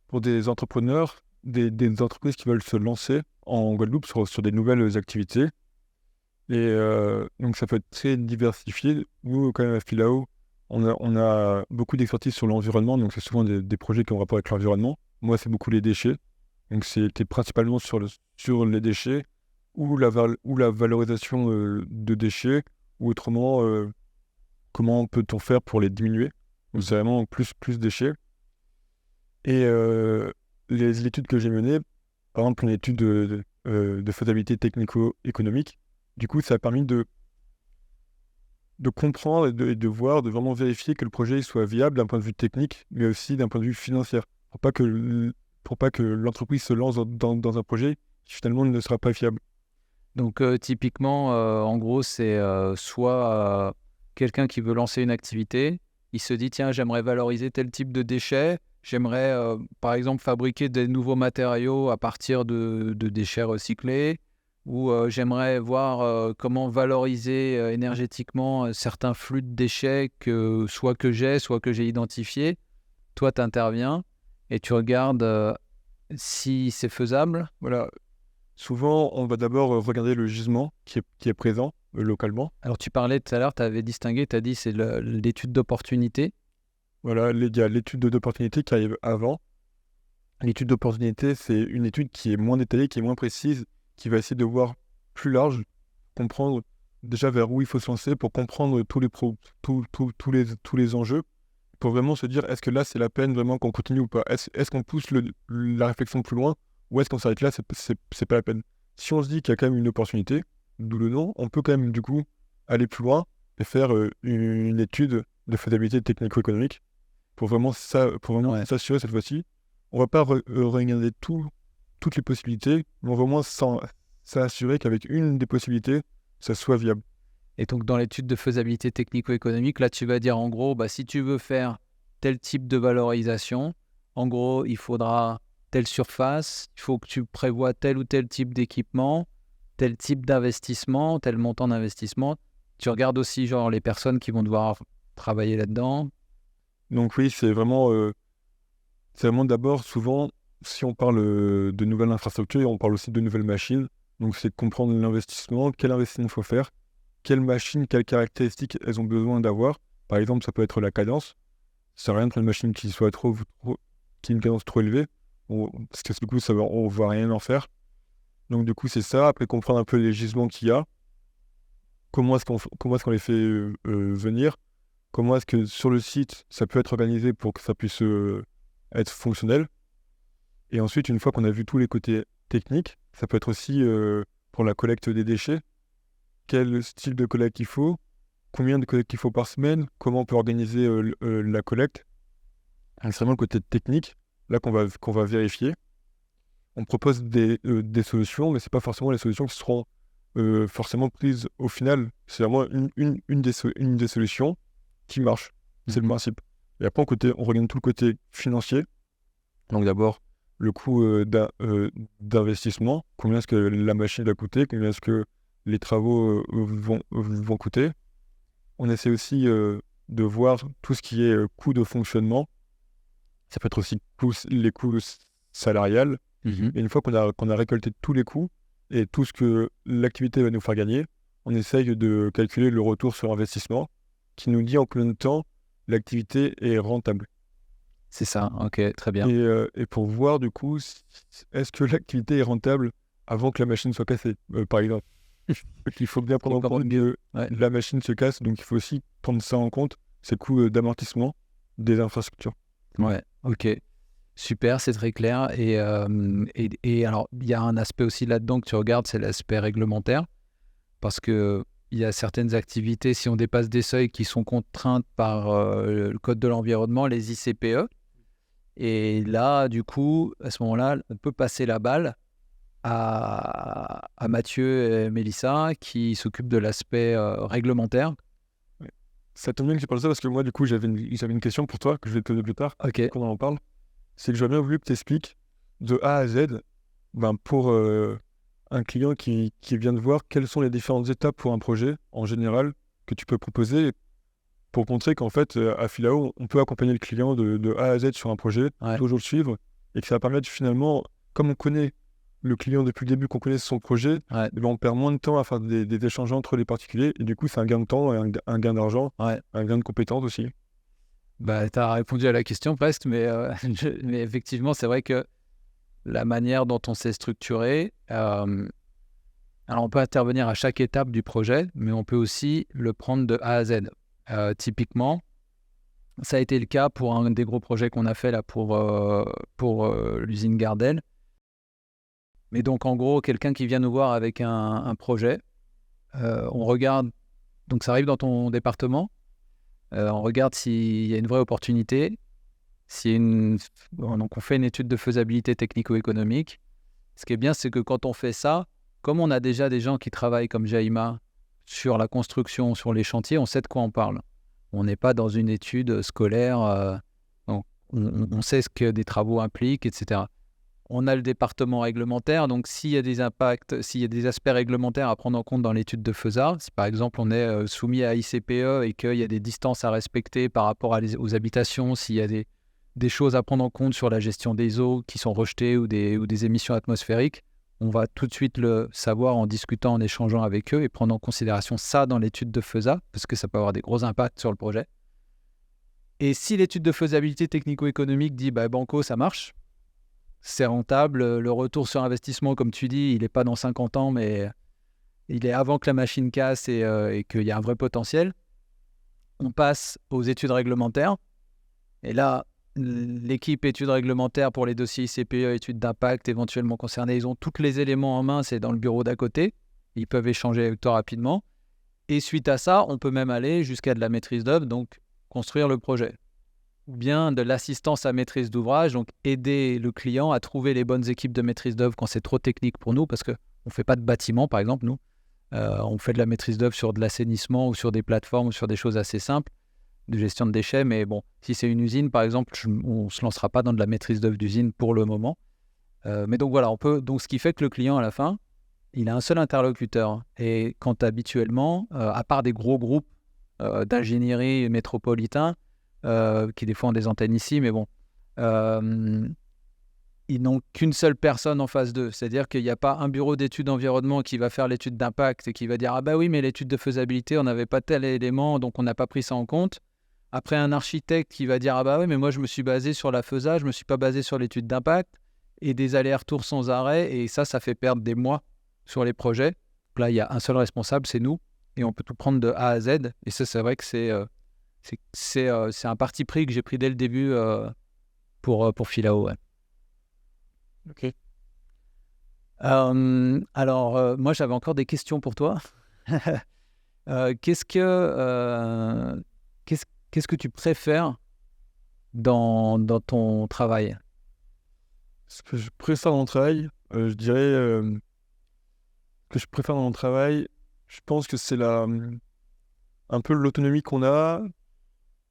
pour des entrepreneurs, des entreprises qui veulent se lancer en Guadeloupe sur des nouvelles activités. Et donc ça peut être très diversifié. Nous, quand même, à Filao, on a beaucoup d'expertise sur l'environnement, donc c'est souvent des projets qui ont rapport avec l'environnement. Moi, c'est beaucoup les déchets. Donc c'était principalement sur les déchets ou la valorisation de déchets, ou autrement, comment peut-on faire pour les diminuer. Donc c'est vraiment plus déchets. Et les études que j'ai menées, par exemple une étude de faisabilité technico-économique, du coup ça a permis de comprendre et de voir, de vraiment vérifier que le projet soit viable d'un point de vue technique, mais aussi d'un point de vue financier. Pour pas que l'entreprise se lance dans un projet qui finalement ne sera pas fiable. Donc typiquement, en gros, c'est soit quelqu'un qui veut lancer une activité, il se dit, tiens, j'aimerais valoriser tel type de déchets, j'aimerais par exemple fabriquer des nouveaux matériaux à partir de déchets recyclés, ou j'aimerais voir comment valoriser énergétiquement certains flux de déchets soit que j'ai identifiés. Toi, tu interviens et tu regardes si c'est faisable. Voilà. Souvent, on va d'abord regarder le gisement qui est présent localement. Alors, tu parlais tout à l'heure, tu avais distingué, tu as dit c'est l'étude d'opportunité. Voilà, il y a l'étude d'opportunité qui arrive avant. L'étude d'opportunité, c'est une étude qui est moins détaillée, qui est moins précise, qui va essayer de voir plus large, comprendre déjà vers où il faut se lancer pour comprendre tous les enjeux, pour vraiment se dire est-ce que là c'est la peine vraiment qu'on continue ou pas, est-ce qu'on pousse la réflexion plus loin, ou est-ce qu'on s'arrête là, c'est pas la peine. Si on se dit qu'il y a quand même une opportunité, d'où le nom, on peut quand même du coup aller plus loin et faire une étude de faisabilité technico-économique pour vraiment s'assurer cette fois-ci. On va pas regarder toutes les possibilités, mais on va au moins s'assurer qu'avec une des possibilités, ça soit viable. Et donc, dans l'étude de faisabilité technico-économique, là, tu vas dire en gros, si tu veux faire tel type de valorisation, en gros, il faudra telle surface, il faut que tu prévois tel ou tel type d'équipement, tel type d'investissement, tel montant d'investissement. Tu regardes aussi genre les personnes qui vont devoir travailler là-dedans. Donc oui, c'est vraiment d'abord, souvent, si on parle de nouvelles infrastructures, on parle aussi de nouvelles machines. Donc c'est de comprendre l'investissement, quel investissement il faut faire, quelles machines, quelles caractéristiques elles ont besoin d'avoir. Par exemple, ça peut être la cadence. Ça sert à rien de prendre une machine qui soit qui ait une cadence trop élevée, parce que du coup, on ne va rien en faire. Donc du coup, c'est ça. Après, comprendre un peu les gisements qu'il y a. Comment est-ce qu'on les fait venir. Comment est-ce que sur le site, ça peut être organisé pour que ça puisse être fonctionnel. Et ensuite, une fois qu'on a vu tous les côtés techniques, ça peut être aussi pour la collecte des déchets. Quel style de collecte il faut, combien de collectes il faut par semaine, comment on peut organiser la collecte. C'est vraiment le côté technique, là qu'on va vérifier. On propose des solutions, mais ce n'est pas forcément les solutions qui seront forcément prises au final. C'est vraiment une des solutions qui marche. C'est le principe. Et après, on regarde tout le côté financier. Donc d'abord, le coût d'investissement, combien est-ce que la machine va coûter, combien est-ce que les travaux vont coûter. On essaie aussi de voir tout ce qui est coût de fonctionnement. Ça peut être aussi les coûts salariales. Et une fois qu'on a récolté tous les coûts et tout ce que l'activité va nous faire gagner, on essaye de calculer le retour sur investissement qui nous dit en combien de temps l'activité est rentable. C'est ça, ok, très bien. Et pour voir du coup, est-ce que l'activité est rentable avant que la machine soit cassée, par exemple. Il faut bien prendre en compte que la machine se casse, donc il faut aussi prendre ça en compte, ces coûts d'amortissement des infrastructures. Ouais, ok. Super, c'est très clair. Et alors, il y a un aspect aussi là-dedans que tu regardes, c'est l'aspect réglementaire. Parce que il y a certaines activités, si on dépasse des seuils qui sont contraintes par le code de l'environnement, les ICPE. Et là, du coup, à ce moment-là, on peut passer la balle à Mathieu et Mélissa qui s'occupent de l'aspect réglementaire. Ça tombe bien que tu parles de ça parce que moi, du coup, j'avais une question pour toi que je vais te poser plus tard, Ok. quand on en parle. C'est que j'aurais bien voulu que tu expliques de A à Z, pour un client qui vient de voir quelles sont les différentes étapes pour un projet en général que tu peux proposer pour montrer qu'en fait, à Philao, on peut accompagner le client de A à Z sur un projet, Ouais. toujours le suivre, et que ça va permettre finalement, comme on connaît le client depuis le début, qu'on connaît son projet, Ouais. eh ben, on perd moins de temps à faire des échanges entre les particuliers, et du coup, c'est un gain de temps, et un gain d'argent, Ouais. un gain de compétences aussi. Bah, tu as répondu à la question presque, mais effectivement, c'est vrai que la manière dont on s'est structuré, alors on peut intervenir à chaque étape du projet, mais on peut aussi le prendre de A à Z. Typiquement, ça a été le cas pour un des gros projets qu'on a fait là pour l'usine Gardel. Mais donc, en gros, quelqu'un qui vient nous voir avec un projet, on regarde, donc ça arrive dans ton département, on regarde s'il y a une vraie opportunité, donc on fait une étude de faisabilité technico-économique. Ce qui est bien, c'est que quand on fait ça, comme on a déjà des gens qui travaillent comme Jaïma sur la construction, sur les chantiers, on sait de quoi on parle. On n'est pas dans une étude scolaire, donc on sait ce que des travaux impliquent, etc. On a le département réglementaire, donc s'il y a des impacts, s'il y a des aspects réglementaires à prendre en compte dans l'étude de FESA, si par exemple on est soumis à ICPE et qu'il y a des distances à respecter par rapport aux habitations, s'il y a des choses à prendre en compte sur la gestion des eaux qui sont rejetées ou des émissions atmosphériques, on va tout de suite le savoir en discutant, en échangeant avec eux et prendre en considération ça dans l'étude de FESA, parce que ça peut avoir des gros impacts sur le projet. Et si l'étude de faisabilité technico-économique dit banco, ça marche, c'est rentable, le retour sur investissement, comme tu dis, il n'est pas dans 50 ans, mais il est avant que la machine casse et qu'il y a un vrai potentiel, on passe aux études réglementaires. Et là, l'équipe études réglementaires pour les dossiers ICPE, études d'impact éventuellement concernés, ils ont tous les éléments en main, c'est dans le bureau d'à côté. Ils peuvent échanger avec toi rapidement. Et suite à ça, on peut même aller jusqu'à de la maîtrise d'œuvre, donc construire le projet. Ou bien de l'assistance à maîtrise d'ouvrage, donc aider le client à trouver les bonnes équipes de maîtrise d'œuvre quand c'est trop technique pour nous, parce qu'on ne fait pas de bâtiment, par exemple, nous. On fait de la maîtrise d'œuvre sur de l'assainissement ou sur des plateformes ou sur des choses assez simples de gestion de déchets, mais bon, si c'est une usine, par exemple, on ne se lancera pas dans de la maîtrise d'œuvre d'usine pour le moment. Mais donc voilà, donc ce qui fait que le client, à la fin, il a un seul interlocuteur. Et quand habituellement, à part des gros groupes d'ingénierie métropolitains, qui des fois ont des antennes ici, mais bon, ils n'ont qu'une seule personne en face d'eux. C'est-à-dire qu'il n'y a pas un bureau d'études environnement qui va faire l'étude d'impact et qui va dire « Ah bah oui, mais l'étude de faisabilité, on n'avait pas tel élément, donc on n'a pas pris ça en compte. » Après, un architecte qui va dire « Ah bah oui, mais moi je me suis basé sur la FESA, je ne me suis pas basé sur l'étude d'impact. » Et des allers-retours sans arrêt, et ça fait perdre des mois sur les projets. Donc là, il y a un seul responsable, c'est nous, et on peut tout prendre de A à Z. Et ça, c'est vrai que c'est un parti pris que j'ai pris dès le début pour Philao. Ouais. Ok. Alors, moi, j'avais encore des questions pour toi. Qu'est-ce que tu préfères dans ton travail? Ce que je préfère dans mon travail, je dirais que je préfère dans mon travail, je pense que c'est un peu l'autonomie qu'on a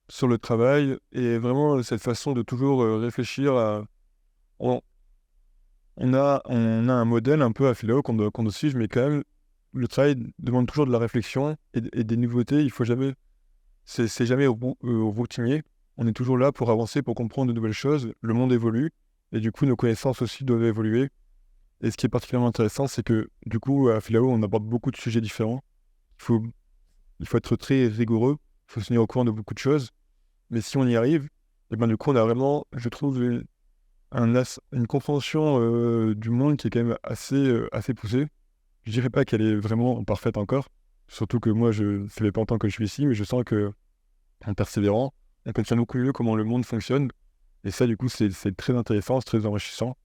sur le travail et vraiment cette façon de toujours réfléchir à... On a un modèle un peu à Philao qu'on doit suivre, mais quand même, le travail demande toujours de la réflexion et des nouveautés. Il faut jamais... C'est jamais routinier. On est toujours là pour avancer, pour comprendre de nouvelles choses. Le monde évolue et du coup, nos connaissances aussi doivent évoluer. Et ce qui est particulièrement intéressant, c'est que du coup, à Philao, on aborde beaucoup de sujets différents. Il faut être très rigoureux, il faut se tenir au courant de beaucoup de choses. Mais si on y arrive, et ben du coup, on a vraiment, je trouve, une compréhension du monde qui est quand même assez poussée. Je dirais pas qu'elle est vraiment parfaite encore, surtout que moi, ça fait pas longtemps que je suis ici, mais je sens que en persévérant, on comprend beaucoup mieux comment le monde fonctionne. Et ça, du coup, c'est très intéressant, c'est très enrichissant.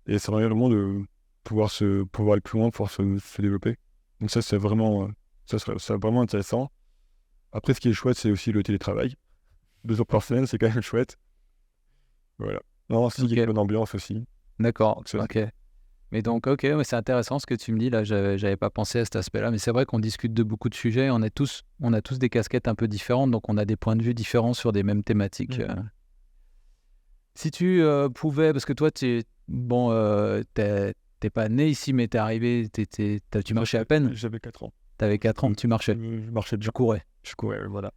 Et ça permet vraiment de pouvoir aller plus loin, pouvoir se développer. Donc ça, c'est vraiment Ça serait vraiment intéressant. Après, ce qui est chouette, c'est aussi le télétravail. 2 jours par semaine, c'est quand même chouette. Voilà. Non, si, il y a une bonne ambiance aussi. D'accord, C'est ça. ok. Mais donc, ok, mais c'est intéressant ce que tu me dis là, j'avais pas pensé à cet aspect-là, mais c'est vrai qu'on discute de beaucoup de sujets, on a tous des casquettes un peu différentes, donc on a des points de vue différents sur des mêmes thématiques. Si tu pouvais, parce que toi, t'es pas né ici, mais t'es arrivé, tu marchais à peine, J'avais 4 ans. t'avais 4 ans, tu marchais, Je marchais tu déjà. courais. Je courais, voilà.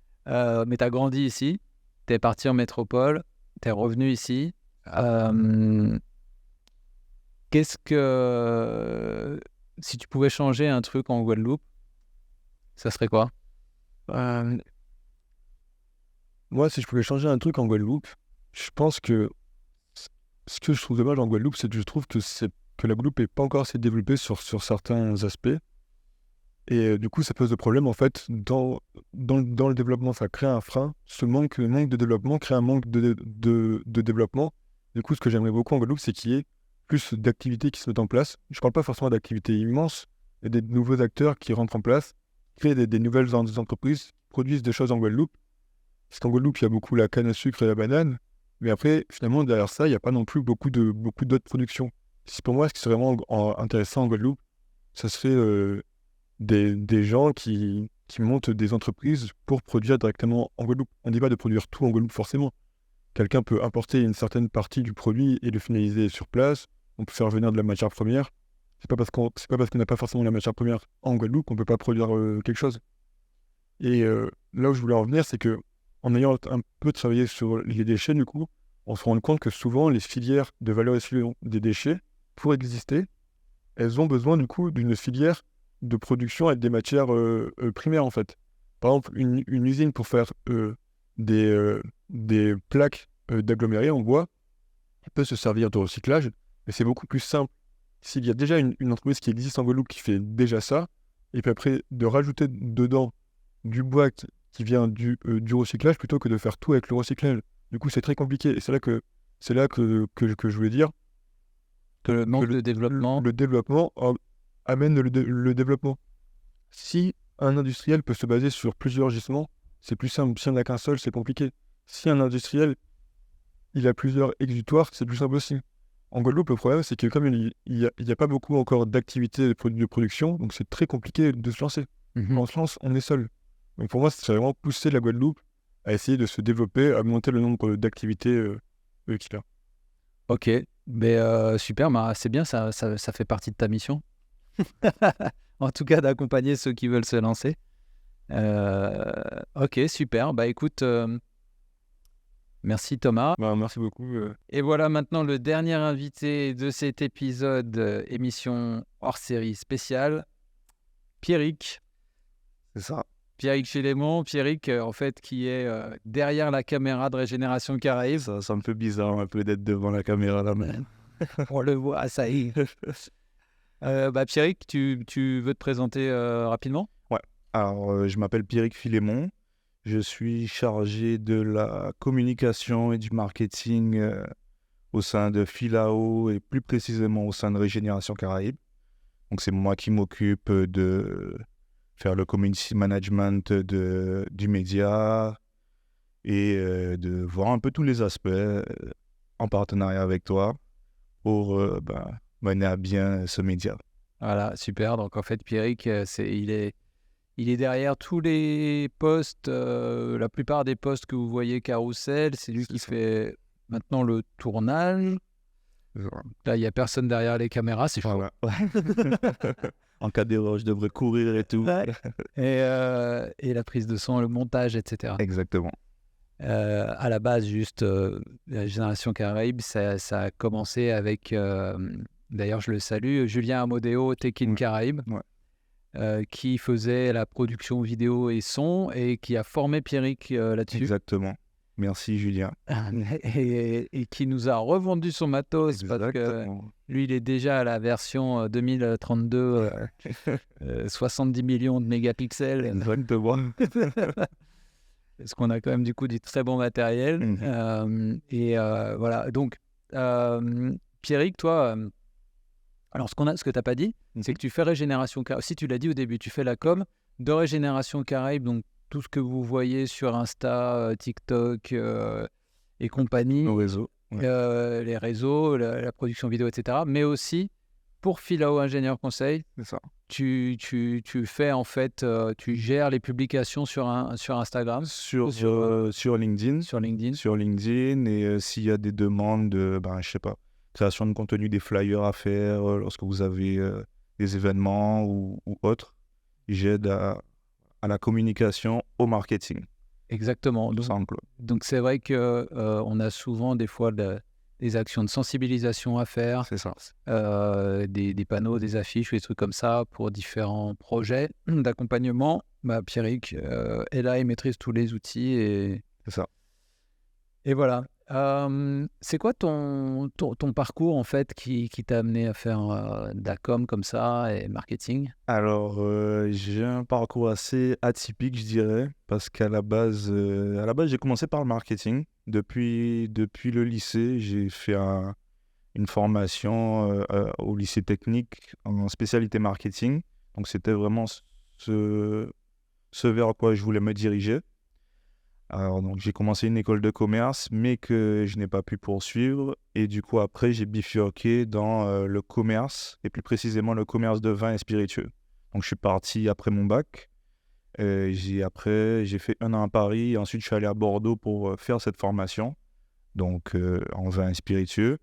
Mais t'as grandi ici, t'es parti en métropole, t'es revenu ici. Qu'est-ce que... Si tu pouvais changer un truc en Guadeloupe, ça serait quoi? Euh, Moi, si je pouvais changer un truc en Guadeloupe, je pense que ce que je trouve dommage en Guadeloupe, c'est que je trouve que la Guadeloupe n'est pas encore assez développée sur certains aspects. Et du coup, ça pose des problèmes, en fait, dans le développement. Ça crée un frein. Ce manque de développement crée un manque de développement. Du coup, ce que j'aimerais beaucoup en Guadeloupe, c'est qu'il y ait plus d'activités qui se mettent en place. Je ne parle pas forcément d'activités immenses, mais des nouveaux acteurs qui rentrent en place, créent des nouvelles entreprises, produisent des choses en Guadeloupe. Parce qu'en Guadeloupe, il y a beaucoup la canne à sucre et la banane. Mais après, finalement, derrière ça, il n'y a pas non plus beaucoup d'autres productions. Pour moi, ce qui serait vraiment intéressant en Guadeloupe, ça serait des gens qui montent des entreprises pour produire directement en Guadeloupe. On ne dit pas de produire tout en Guadeloupe forcément. Quelqu'un peut importer une certaine partie du produit et le finaliser sur place. On peut faire venir de la matière première. C'est pas parce qu'on n'a pas forcément la matière première en Guadeloupe qu'on ne peut pas produire quelque chose. Et là où je voulais en venir, c'est que en ayant un peu travaillé sur les déchets, du coup, on se rend compte que souvent les filières de valorisation des déchets, pour exister, elles ont besoin du coup d'une filière de production avec des matières primaires en fait. Par exemple, une usine pour faire des plaques d'agglomérés en bois, elle peut se servir de recyclage, mais c'est beaucoup plus simple. S'il y a déjà une entreprise qui existe en Guadeloupe qui fait déjà ça, et puis après de rajouter dedans du bois qui vient du recyclage plutôt que de faire tout avec le recyclage. Du coup, c'est très compliqué. Et c'est là que je voulais dire Que le manque que de développement. le développement amène le développement. Si un industriel peut se baser sur plusieurs gisements, c'est plus simple. Si on n'a qu'un seul, c'est compliqué. Si un industriel, il a plusieurs exutoires, c'est plus simple aussi. En Guadeloupe, le problème, c'est que comme il y a pas beaucoup encore d'activités de production, donc c'est très compliqué de se lancer. Quand on se lance, on est seul. Donc pour moi, c'est vraiment pousser la Guadeloupe à essayer de se développer, à augmenter le nombre d'activités qu'il a. Ok, mais super, bah, c'est bien, ça fait partie de ta mission. En tout cas, d'accompagner ceux qui veulent se lancer. Ok, super. Bah écoute, merci Thomas. Bah, merci beaucoup. Et voilà maintenant le dernier invité de cet épisode, émission hors série spéciale, Pierrick. C'est ça. Pierrick Chélémon, Pierrick en fait qui est derrière la caméra de Régénération Caraïbes. Ça me fait bizarre un peu d'être devant la caméra là, mais... On le voit, ça y est. Pierrick, tu veux te présenter rapidement? Ouais. Alors, je m'appelle Pierrick Philémon. Je suis chargé de la communication et du marketing au sein de Philao et plus précisément au sein de Régénération Caraïbes. Donc, c'est moi qui m'occupe de faire le community management du média et de voir un peu tous les aspects en partenariat avec toi pour mener à bien ce média. Voilà, super. Donc en fait, Pierrick, il est derrière tous les posts, la plupart des posts que vous voyez Carousel. C'est lui qui fait maintenant le tournage. Là, il n'y a personne derrière les caméras, c'est chaud. En cas d'erreur, je devrais courir et tout. Et la prise de son, le montage, etc. Exactement. À la base, juste la Génération Caraïbes, ça a commencé avec, d'ailleurs je le salue, Julien Amodeo, Tekin Caraïbes, qui faisait la production vidéo et son et qui a formé Pierrick là-dessus. Exactement. Merci Julien. Et qui nous a revendu son matos. Parce que lui, il est déjà à la version 2032, 70 millions de mégapixels. Exactement. Parce qu'on a quand même du coup du très bon matériel. Voilà. Donc, Pierrick, toi, alors ce que tu n'as pas dit, c'est que tu fais Régénération Caraïbes. Si tu l'as dit au début, tu fais la com de Régénération Caraïbe, donc tout ce que vous voyez sur Insta, TikTok et compagnie, Nos réseaux. Ouais. les réseaux, la production vidéo, etc. Mais aussi pour Philao Ingénieur Conseil, C'est ça. tu fais en fait, tu gères les publications sur Instagram, Sur LinkedIn. sur LinkedIn. Sur LinkedIn et s'il y a des demandes de, je sais pas, création de contenu, des flyers à faire lorsque vous avez des événements ou autres, j'aide à la communication, au marketing. Exactement. Tout ça en cloud. Donc c'est vrai que on a souvent des fois des actions de sensibilisation à faire, C'est ça. des panneaux, des affiches, des trucs comme ça pour différents projets d'accompagnement. Pierrick est là, il maîtrise tous les outils C'est ça. et voilà. C'est quoi ton parcours en fait qui t'a amené à faire de la com comme ça et marketing? Alors, j'ai un parcours assez atypique, je dirais, parce qu'à la base, j'ai commencé par le marketing. Depuis le lycée, j'ai fait une formation au lycée technique en spécialité marketing. Donc, c'était vraiment ce vers quoi je voulais me diriger. Alors, donc, j'ai commencé une école de commerce, mais que je n'ai pas pu poursuivre. Et du coup, après, j'ai bifurqué dans le commerce, et plus précisément le commerce de vin et spiritueux. Donc, je suis parti après mon bac. J'ai fait 1 an à Paris, et ensuite, je suis allé à Bordeaux pour faire cette formation, donc en vin et spiritueux.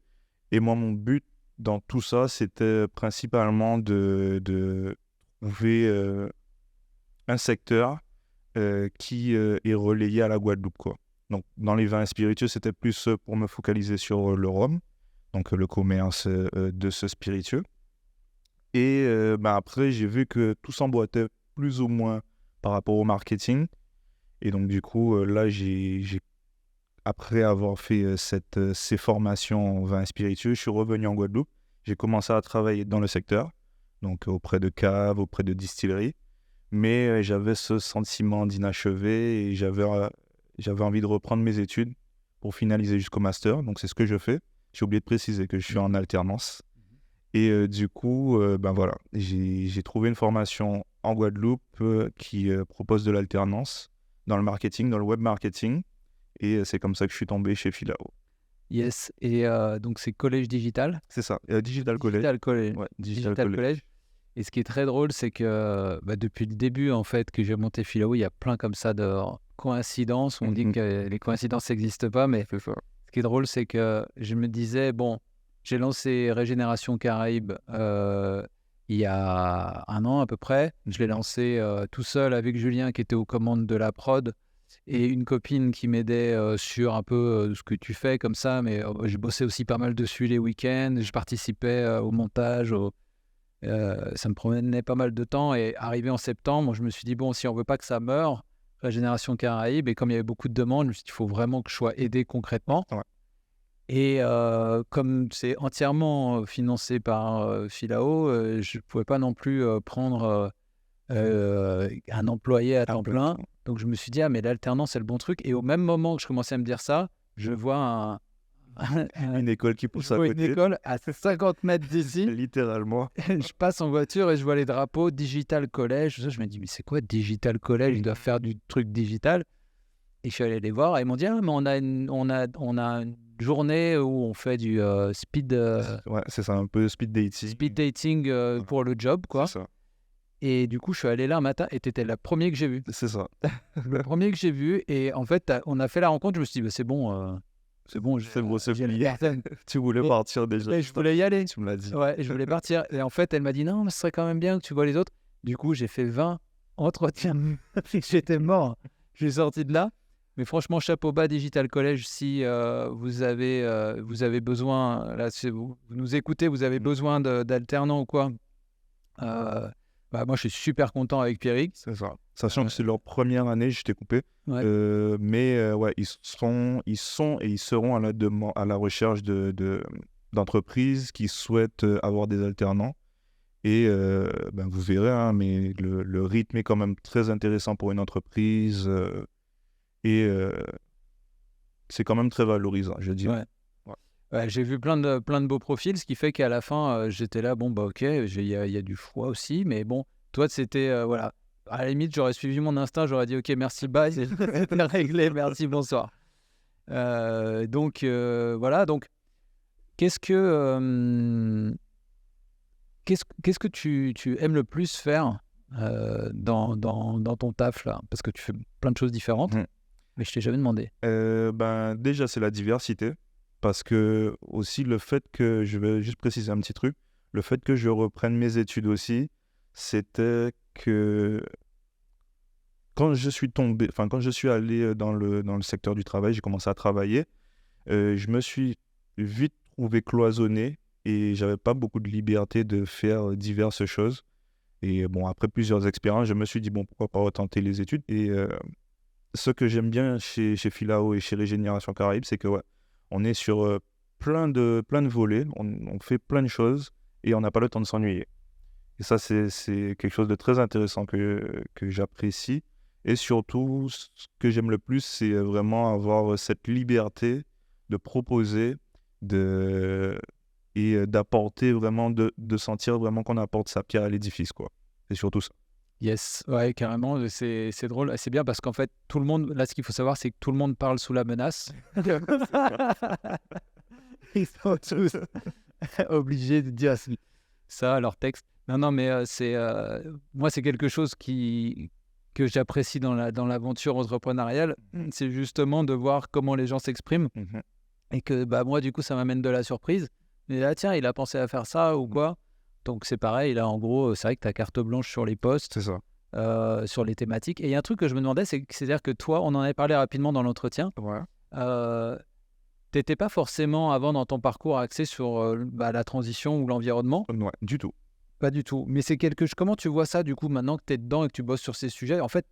Et moi, mon but dans tout ça, c'était principalement de trouver un secteur qui est relayé à la Guadeloupe, quoi. Donc, dans les vins spiritueux, c'était plus pour me focaliser sur le rhum, donc le commerce de ce spiritueux. Et après, j'ai vu que tout s'emboîtait plus ou moins par rapport au marketing. Et donc, du coup, là, après avoir fait ces formations en vin spiritueux, je suis revenu en Guadeloupe. J'ai commencé à travailler dans le secteur, donc auprès de caves, auprès de distilleries. Mais j'avais ce sentiment d'inachevé et j'avais envie de reprendre mes études pour finaliser jusqu'au master. Donc, c'est ce que je fais. J'ai oublié de préciser que je suis en alternance. Et du coup, voilà, j'ai trouvé une formation en Guadeloupe qui propose de l'alternance dans le marketing, dans le web marketing. Et c'est comme ça que je suis tombé chez Philao. Yes. Et donc c'est Collège Digital. C'est ça, Digital College. Digital College. Ouais, Digital College. Et ce qui est très drôle, c'est que depuis le début, en fait, que j'ai monté Philao, il y a plein comme ça de coïncidences. On dit que les coïncidences n'existent pas, mais C'est ça. ce qui est drôle, c'est que je me disais, bon, j'ai lancé Régénération Caraïbe il y a 1 an à peu près. Je l'ai lancé tout seul avec Julien qui était aux commandes de la prod et une copine qui m'aidait sur un peu ce que tu fais comme ça. Mais je bossais aussi pas mal dessus les week-ends. Je participais au montage, ça me prenait pas mal de temps. Et arrivé en septembre, je me suis dit, bon, si on veut pas que ça meure, Régénération Caraïbe, et comme il y avait beaucoup de demandes, je me suis dit, il faut vraiment que je sois aidé concrètement. Ouais. Et comme c'est entièrement financé par Philao, je ne pouvais pas non plus prendre un employé à temps plein. Donc je me suis dit, ah mais l'alternance c'est le bon truc. Et au même moment que je commençais à me dire ça, je vois Une école qui pousse à une côté. école à 50 mètres d'ici. Littéralement. Je passe en voiture et je vois les drapeaux Digital College. Je me dis, mais c'est quoi Digital College? Ils doivent faire du truc digital. Et je suis allé les voir et ils m'ont dit, ah mais on a une journée où on fait du speed Ouais, c'est ça, un peu speed dating. pour le job, quoi. C'est ça. Et du coup, je suis allé là un matin et t'étais la première que j'ai vue. C'est ça. Le premier que j'ai vu. Et en fait, on a fait la rencontre. Je me suis dit, bah, c'est bon. C'est bon, c'est j'ai la plié. personne. Tu voulais partir déjà. Et je voulais y aller. Tu me l'as dit. Ouais, je voulais partir. Et en fait, elle m'a dit, non, mais ce serait quand même bien que tu vois les autres. Du coup, j'ai fait 20 entretiens. J'étais mort. Je suis sorti de là. Mais franchement, chapeau bas Digital College, si vous avez besoin, là, si vous nous écoutez, vous avez besoin d'alternants ou quoi, moi, je suis super content avec Pierrick. C'est ça. Sachant que c'est leur première année, je t'ai coupé. Ouais. Mais ils sont et ils seront à la recherche d'entreprises qui souhaitent avoir des alternants. Et vous verrez, hein, mais le rythme est quand même très intéressant pour une entreprise. Et c'est quand même très valorisant, je dis. Ouais. Ouais, j'ai vu plein de beaux profils, ce qui fait qu'à la fin, j'étais là, bon, bah ok, il y a du choix aussi, mais bon, toi, c'était, À la limite, j'aurais suivi mon instinct, j'aurais dit ok, merci, bye, c'était réglé, merci, bonsoir. Donc voilà, donc qu'est-ce que tu aimes le plus faire dans ton taf là? Parce que tu fais plein de choses différentes, mais je t'ai jamais demandé. Déjà, c'est la diversité. Parce que aussi le fait que, je vais juste préciser un petit truc, le fait que je reprenne mes études aussi, c'était que quand je suis allé dans le secteur du travail, j'ai commencé à travailler, je me suis vite trouvé cloisonné et j'avais pas beaucoup de liberté de faire diverses choses. Et bon, après plusieurs expériences, je me suis dit, bon, pourquoi pas retenter les études. Et ce que j'aime bien chez Filao et chez Régénération Caraïbes, c'est que ouais, on est sur plein de volets, on fait plein de choses et on n'a pas le temps de s'ennuyer. Et ça, c'est quelque chose de très intéressant que j'apprécie. Et surtout, ce que j'aime le plus, c'est vraiment avoir cette liberté de proposer et d'apporter vraiment, de sentir vraiment qu'on apporte sa pierre à l'édifice, quoi. C'est surtout ça. Yes, ouais, carrément, c'est drôle, c'est bien parce qu'en fait, tout le monde, là, ce qu'il faut savoir, c'est que tout le monde parle sous la menace. Ils sont tous obligés de dire ça à leur texte. Non, mais moi, c'est quelque chose que j'apprécie dans l'aventure entrepreneuriale, c'est justement de voir comment les gens s'expriment et que moi, du coup, ça m'amène de la surprise. Mais là, tiens, il a pensé à faire ça ou quoi. Donc, c'est pareil, là, en gros, c'est vrai que tu as carte blanche sur les posts, C'est ça. sur les thématiques. Et il y a un truc que je me demandais, c'est-à-dire que toi, on en avait parlé rapidement dans l'entretien, Ouais. t'étais pas forcément, avant, dans ton parcours, axé sur la transition ou l'environnement. Ouais, du tout. Pas du tout. Mais comment tu vois ça, du coup, maintenant que tu es dedans et que tu bosses sur ces sujets? En fait,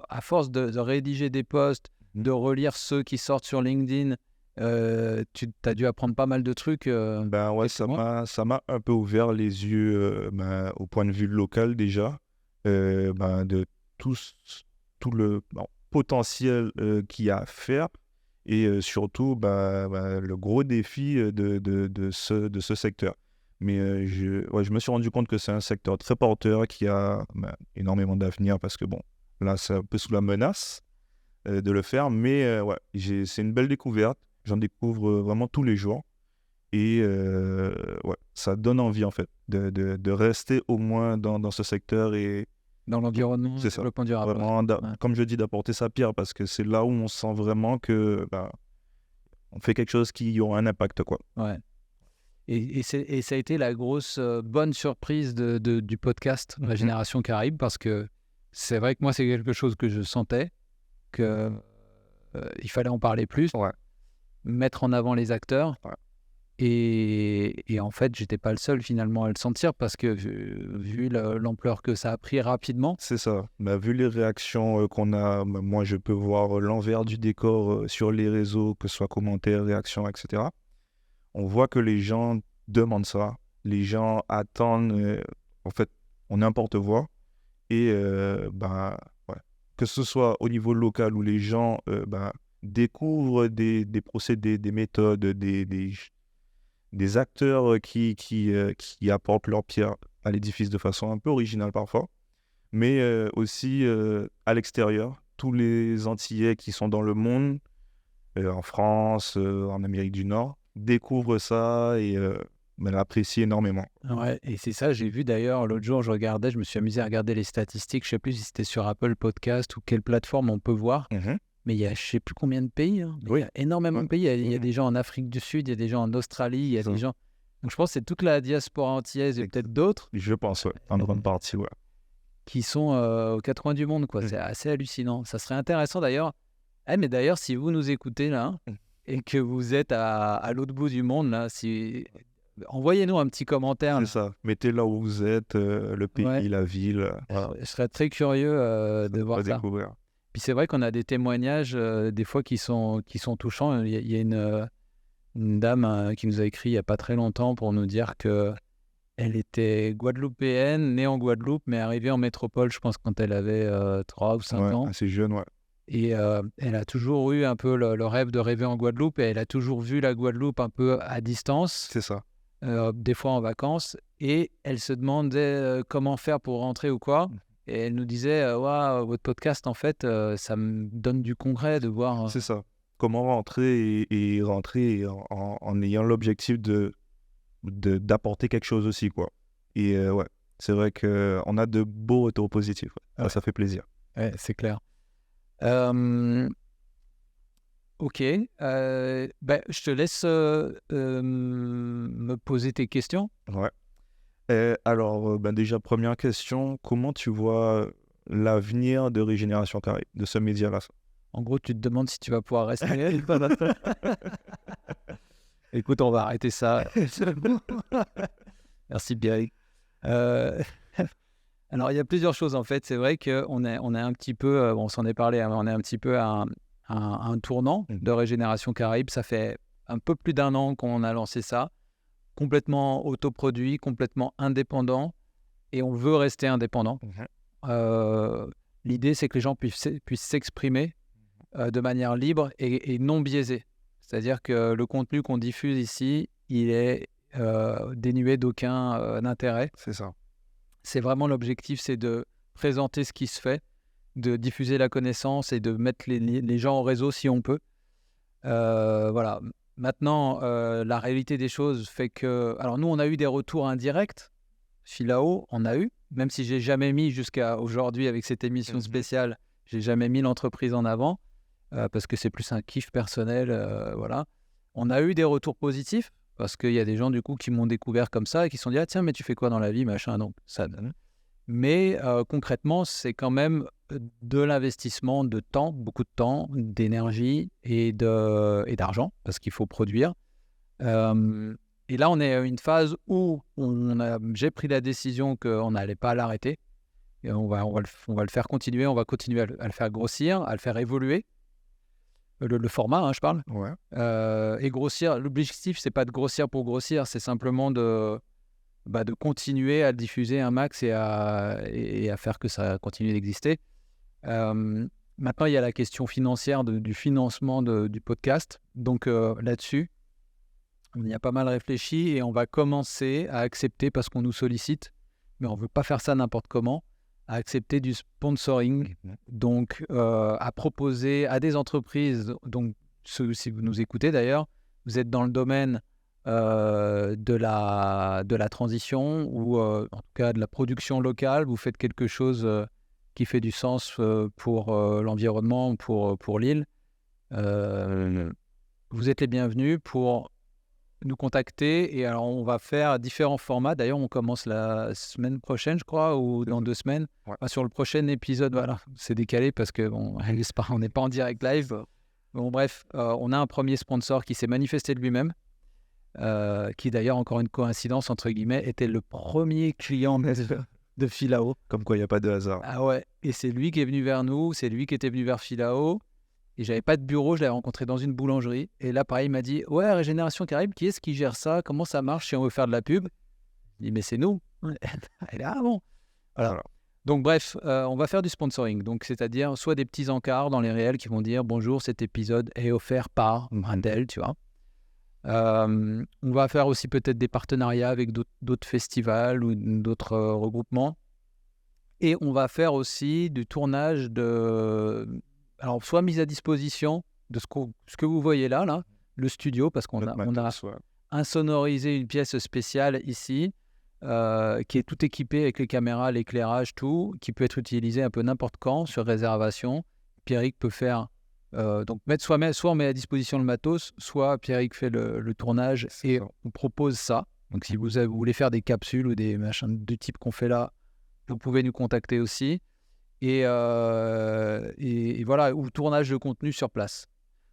à force de rédiger des posts, de relire ceux qui sortent sur LinkedIn, tu as dû apprendre pas mal de trucs. Ouais, ça m'a un peu ouvert les yeux au point de vue local déjà, de tout le potentiel qu'il y a à faire et surtout le gros défi de ce secteur. Mais je me suis rendu compte que c'est un secteur très porteur qui a énormément d'avenir parce que bon, là, c'est un peu sous la menace de le faire. Mais c'est une belle découverte. J'en découvre vraiment tous les jours. Et ça donne envie en fait de rester au moins dans ce secteur et dans l'environnement, c'est ça. développement durable. Vraiment, comme je dis, d'apporter sa pierre parce que c'est là où on sent vraiment que on fait quelque chose qui aura un impact, quoi. Ouais. Et ça a été la grosse bonne surprise du podcast Régénération Caraïbes parce que c'est vrai que moi, c'est quelque chose que je sentais, qu'il fallait en parler plus, mettre en avant les acteurs. Ouais. Et en fait, j'étais pas le seul finalement à le sentir parce que vu l'ampleur que ça a pris rapidement. C'est ça. Vu les réactions qu'on a, moi, je peux voir l'envers du décor sur les réseaux, que ce soit commentaires, réactions, etc. On voit que les gens demandent ça. Les gens attendent. En fait, on est un porte-voix. Et que ce soit au niveau local où les gens découvrent des procédés, des méthodes, des acteurs qui apportent leur pierre à l'édifice de façon un peu originale parfois. Mais aussi à l'extérieur, tous les Antillais qui sont dans le monde, en France, en Amérique du Nord, découvrent ça et l'apprécient énormément. Ouais, et c'est ça, j'ai vu d'ailleurs, l'autre jour, je me suis amusé à regarder les statistiques, je ne sais plus si c'était sur Apple Podcast ou quelle plateforme on peut voir, mais il y a je ne sais plus combien de pays, il y a énormément de pays, il y a des gens en Afrique du Sud, il y a des gens en Australie, il y a des gens... Donc je pense que c'est toute la diaspora antillaise et peut-être d'autres. Je pense, en grande partie, qui sont aux quatre coins du monde, quoi. C'est assez hallucinant. Ça serait intéressant d'ailleurs. Mais d'ailleurs, si vous nous écoutez là, et que vous êtes à l'autre bout du monde, là, envoyez-nous un petit commentaire. C'est ça. Mettez là où vous êtes, le pays, la ville. Je serais très curieux de voir ça. Découvrir. Puis c'est vrai qu'on a des témoignages des fois qui sont touchants. Il y a une dame qui nous a écrit il n'y a pas très longtemps pour nous dire que elle était guadeloupéenne, née en Guadeloupe, mais arrivée en métropole, je pense, quand elle avait 3 ou 5 ans. Assez jeune, Et elle a toujours eu un peu le rêve de rêver en Guadeloupe et elle a toujours vu la Guadeloupe un peu à distance. C'est ça. Des fois en vacances. Et elle se demandait comment faire pour rentrer ou quoi. Et elle nous disait, Waouh, votre podcast, en fait, ça me donne du concret de voir. C'est ça. Comment rentrer et rentrer en ayant l'objectif d'apporter quelque chose aussi, quoi. Et ouais, c'est vrai qu'on a de beaux retours positifs. Ouais. Ouais. Ça fait plaisir. Ouais, c'est clair. Ok. Je te laisse me poser tes questions. Ouais. Alors, déjà, première question, comment tu vois l'avenir de Régénération Caraïbe, de ce média-là? En gros, tu te demandes si tu vas pouvoir rester. Écoute, on va arrêter ça. Merci, Pierrick. Alors, il y a plusieurs choses, en fait. C'est vrai qu'on est un petit peu, on s'en est parlé, hein, on est un petit peu à un tournant de Régénération Caraïbe. Ça fait un peu plus d'1 an qu'on a lancé ça, complètement autoproduit, complètement indépendant, et on veut rester indépendant. L'idée, c'est que les gens puissent s'exprimer de manière libre et non biaisée. C'est-à-dire que le contenu qu'on diffuse ici, il est dénué d'aucun intérêt. C'est ça. C'est vraiment l'objectif, c'est de présenter ce qui se fait, de diffuser la connaissance et de mettre les gens au réseau si on peut. Voilà. Maintenant, la réalité des choses fait que... Alors nous, on a eu des retours indirects. Philao, on a eu, même si j'ai jamais mis jusqu'à aujourd'hui avec cette émission spéciale, j'ai jamais mis l'entreprise en avant, parce que c'est plus un kiff personnel, voilà. On a eu des retours positifs, parce qu'il y a des gens du coup qui m'ont découvert comme ça et qui se sont dit « Ah tiens, mais tu fais quoi dans la vie, machin ?» Donc ça donne. Mais concrètement, c'est quand même de l'investissement de temps, beaucoup de temps, d'énergie et d'argent, parce qu'il faut produire. Et là, on est à une phase où j'ai pris la décision qu'on n'allait pas l'arrêter. Et on va le faire continuer, on va continuer à le faire grossir, à le faire évoluer. Le format, hein, je parle. Ouais. Et grossir, l'objectif, c'est pas de grossir pour grossir, c'est simplement de continuer à diffuser un max et à faire que ça continue d'exister. Maintenant, il y a la question financière du financement du podcast. Donc là-dessus, on y a pas mal réfléchi et on va commencer à accepter, parce qu'on nous sollicite, mais on ne veut pas faire ça n'importe comment, à accepter du sponsoring, donc à proposer à des entreprises, donc si vous nous écoutez d'ailleurs, vous êtes dans le domaine de la transition ou en tout cas de la production locale, vous faites quelque chose qui fait du sens pour l'environnement, pour l'île, vous êtes les bienvenus pour nous contacter. Et alors, on va faire différents formats. D'ailleurs, on commence la semaine prochaine, je crois, ou dans 2 semaines. Ouais. Sur le prochain épisode, voilà, c'est décalé parce que on n'est pas en direct live. Bon, bref, on a un premier sponsor qui s'est manifesté de lui-même, qui d'ailleurs, encore une coïncidence, entre guillemets, était le premier client de Philao. Comme quoi, il n'y a pas de hasard. Ah ouais, et c'est lui qui est venu vers nous, c'est lui qui était venu vers Philao. Et j'avais pas de bureau, je l'avais rencontré dans une boulangerie. Et là, pareil, il m'a dit « Ouais, Régénération Caraïbe, qui est-ce qui gère ça? Comment ça marche si on veut faire de la pub ?» Il dit « Mais c'est nous. » Et là, ah bon. Voilà. Donc bref, on va faire du sponsoring. Donc c'est-à-dire soit des petits encarts dans les réels qui vont dire « Bonjour, cet épisode est offert par Brandel », tu vois. On va faire aussi peut-être des partenariats avec d'autres festivals ou d'autres regroupements. Et on va faire aussi du tournage alors, soit mise à disposition de ce que vous voyez là, le studio, parce qu'on a insonorisé une pièce spéciale ici, qui est tout équipée avec les caméras, l'éclairage, tout, qui peut être utilisé un peu n'importe quand, sur réservation. Pierrick peut faire, donc soit on met à disposition le matos, soit Pierrick fait le tournage et on propose ça. Donc si vous voulez faire des capsules ou des machins du type qu'on fait là, vous pouvez nous contacter aussi. Et voilà, ou tournage de contenu sur place.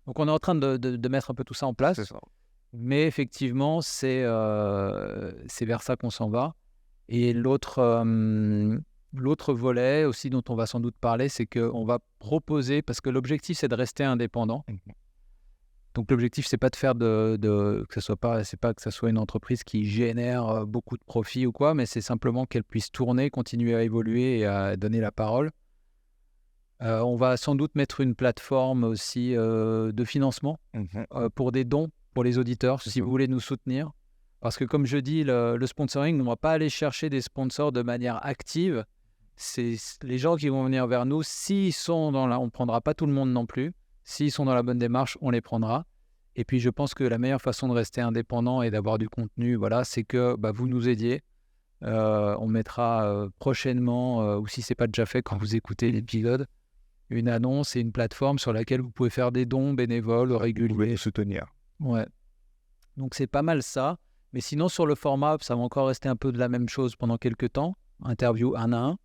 Donc on est en train de mettre un peu tout ça en place. C'est ça. Mais effectivement, c'est vers ça qu'on s'en va. Et l'autre volet aussi dont on va sans doute parler, c'est qu'on va proposer, parce que l'objectif c'est de rester indépendant. Donc l'objectif c'est pas de faire c'est pas que ça soit une entreprise qui génère beaucoup de profits ou quoi, mais c'est simplement qu'elle puisse tourner, continuer à évoluer et à donner la parole. On va sans doute mettre une plateforme aussi de financement pour des dons pour les auditeurs, si vous voulez nous soutenir. Parce que comme je dis, le sponsoring, on ne va pas aller chercher des sponsors de manière active, les gens qui vont venir vers nous, s'ils sont on ne prendra pas tout le monde non plus. S'ils sont dans la bonne démarche, on les prendra. Et puis, je pense que la meilleure façon de rester indépendant et d'avoir du contenu, voilà, c'est que vous nous aidiez. On mettra prochainement, ou si ce n'est pas déjà fait quand vous écoutez l'épisode, une annonce et une plateforme sur laquelle vous pouvez faire des dons bénévoles Vous réguliers. pouvez nous soutenir. Ouais. Donc, c'est pas mal ça. Mais sinon, sur le format, ça va encore rester un peu de la même chose pendant quelques temps. Interview 1 à 1.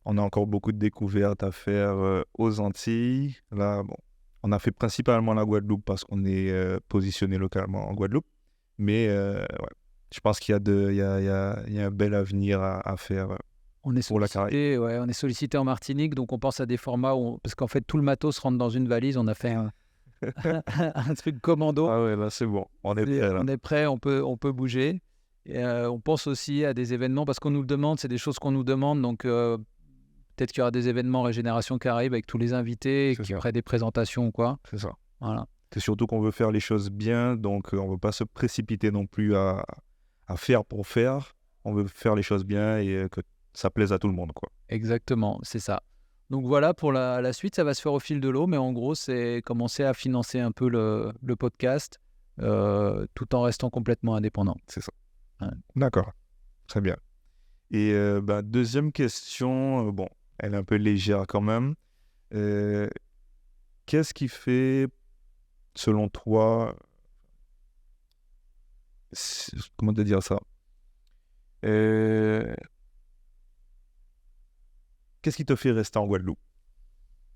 On a encore beaucoup de découvertes à faire aux Antilles. Là, bon, on a fait principalement la Guadeloupe parce qu'on est positionné localement en Guadeloupe. Mais je pense qu'il y a un bel avenir à faire. On est Pour la sollicité, on est sollicité en Martinique, donc on pense à des formats parce qu'en fait, tout le matos rentre dans une valise. On a fait un truc commando. Ah ouais, là, c'est bon. On est prêt, là. On est prêt, on peut bouger. Et, on pense aussi à des événements parce qu'on nous le demande, c'est des choses qu'on nous demande. Donc, peut-être qu'il y aura des événements Régénération Caraïbes avec tous les invités C'est qui ça. feraient des présentations ou quoi. C'est ça. Voilà. C'est surtout qu'on veut faire les choses bien, donc on ne veut pas se précipiter non plus à faire pour faire. On veut faire les choses bien et que ça plaise à tout le monde, quoi. Exactement, c'est ça. Donc voilà, pour la suite, ça va se faire au fil de l'eau, mais en gros, c'est commencer à financer un peu le podcast tout en restant complètement indépendant. C'est ça. Ouais. D'accord. Très bien. Et deuxième question, bon, elle est un peu légère quand même. Qu'est-ce qui fait, selon toi, comment te dire ça? Qu'est-ce qui te fait rester en Guadeloupe?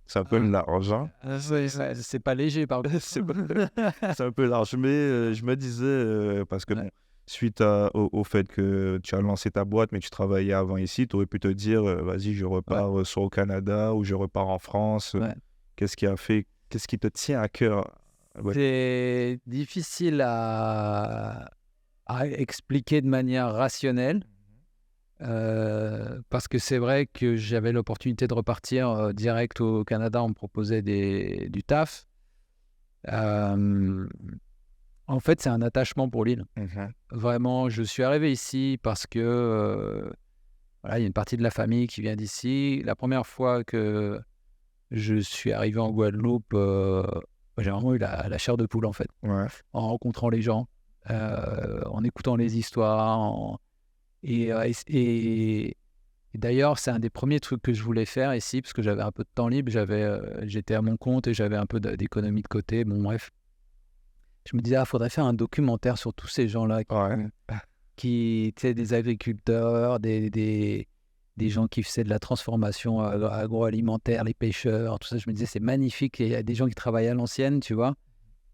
C'est un peu large, hein? C'est pas léger, par contre. C'est un peu large, mais je me disais, parce que bon, suite au fait que tu as lancé ta boîte, mais tu travaillais avant ici, tu aurais pu te dire, vas-y, je repars soit au Canada ou je repars en France. Ouais. Qu'est-ce qui te tient à cœur? C'est difficile à expliquer de manière rationnelle. Parce que c'est vrai que j'avais l'opportunité de repartir direct au Canada, on me proposait du taf. En fait, c'est un attachement pour l'île. Vraiment, je suis arrivé ici parce que il y a une partie de la famille qui vient d'ici. La première fois que je suis arrivé en Guadeloupe, j'ai vraiment eu la chair de poule, en fait, en rencontrant les gens, en écoutant les histoires, Et d'ailleurs, c'est un des premiers trucs que je voulais faire ici, parce que j'avais un peu de temps libre, j'étais à mon compte et j'avais un peu d'économie de côté. Bon, bref. Je me disais, faudrait faire un documentaire sur tous ces gens-là qui tu sais, des agriculteurs, des gens qui faisaient de la transformation agroalimentaire, les pêcheurs, tout ça. Je me disais, c'est magnifique. Il y a des gens qui travaillent à l'ancienne, tu vois,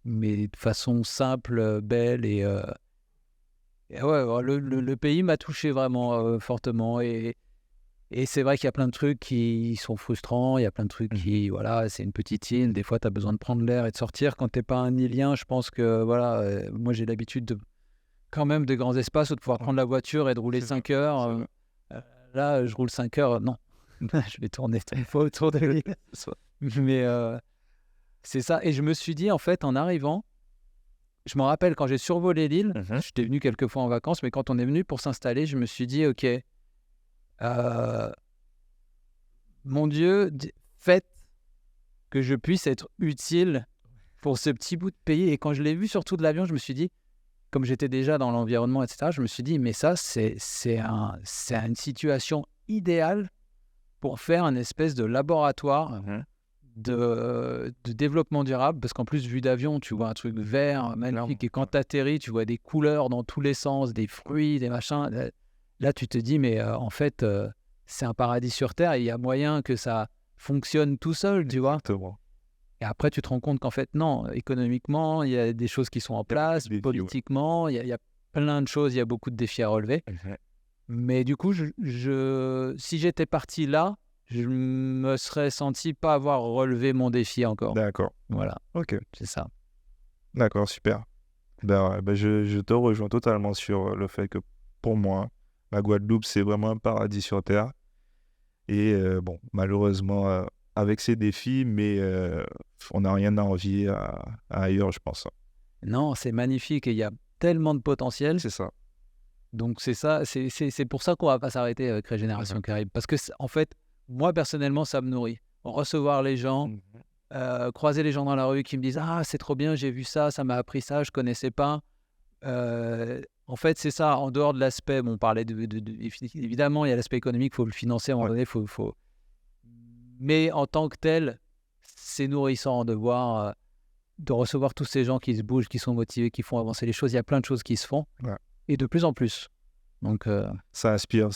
mais de façon simple, belle et le pays m'a touché vraiment fortement et c'est vrai qu'il y a plein de trucs qui sont frustrants, il y a plein de trucs qui, voilà, c'est une petite île, des fois tu as besoin de prendre l'air et de sortir. Quand tu n'es pas un îlien, je pense que, voilà, moi j'ai l'habitude quand même de grands espaces où de pouvoir prendre la voiture et de rouler 5 heures. Là, je roule 5 heures, non, je vais tourner 3 fois autour de l'île. Mais c'est ça, et je me suis dit, en fait, en arrivant, je me rappelle quand j'ai survolé l'île, j'étais venu quelques fois en vacances, mais quand on est venu pour s'installer, je me suis dit, ok, mon Dieu, faites que je puisse être utile pour ce petit bout de pays. Et quand je l'ai vu surtout de l'avion, je me suis dit, comme j'étais déjà dans l'environnement, etc., je me suis dit, mais ça, c'est une situation idéale pour faire une espèce de laboratoire de développement durable, parce qu'en plus, vue d'avion, tu vois un truc vert, magnifique, et quand tu atterris, tu vois des couleurs dans tous les sens, des fruits, des machins. Là, tu te dis, mais en fait, c'est un paradis sur Terre, et il y a moyen que ça fonctionne tout seul, tu vois. Exactement. Et après, tu te rends compte qu'en fait, non, économiquement, il y a des choses qui sont en place, politiquement, il y a plein de choses, il y a beaucoup de défis à relever. Mais du coup, si j'étais parti là, je me serais senti pas avoir relevé mon défi encore. D'accord. Voilà, Ok. c'est ça. D'accord, super. Je te rejoins totalement sur le fait que pour moi, la Guadeloupe, c'est vraiment un paradis sur Terre. Et bon, malheureusement, avec ces défis, mais on n'a rien à envier à ailleurs, je pense. Non, c'est magnifique et il y a tellement de potentiel. C'est ça. Donc c'est ça, c'est pour ça qu'on va pas s'arrêter avec Régénération Caraïbes. Parce que en fait, moi, personnellement, ça me nourrit. Recevoir les gens, croiser les gens dans la rue qui me disent « Ah, c'est trop bien, j'ai vu ça, ça m'a appris ça, je ne connaissais pas. » En fait, c'est ça, en dehors de l'aspect, on parlait évidemment, il y a l'aspect économique, il faut le financer, à un moment donné, faut... Mais en tant que tel, c'est nourrissant de voir, de recevoir tous ces gens qui se bougent, qui sont motivés, qui font avancer les choses. Il y a plein de choses qui se font, et de plus en plus. Donc, Ça inspire.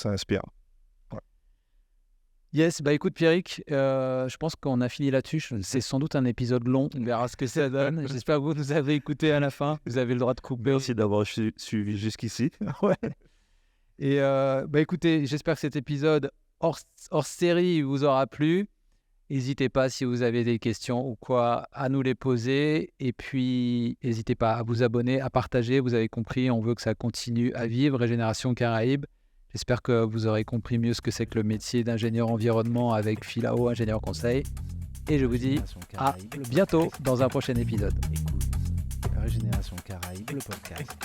yes, bah écoute Pierrick, je pense qu'on a fini là-dessus. C'est sans doute un épisode long, on verra ce que ça donne. J'espère que vous nous avez écouté à la fin. Vous avez le droit de couper. Merci d'avoir suivi jusqu'ici. Ouais. Et bah écoutez, j'espère que cet épisode hors série vous aura plu. N'hésitez pas, si vous avez des questions ou quoi, à nous les poser. Et puis, n'hésitez pas à vous abonner, à partager. Vous avez compris, on veut que ça continue à vivre, Régénération Caraïbes. J'espère que vous aurez compris mieux ce que c'est que le métier d'ingénieur environnement avec Philao, ingénieur conseil. Et je vous dis à bientôt dans un prochain épisode. Écoute, Régénération Caraïbes, le podcast.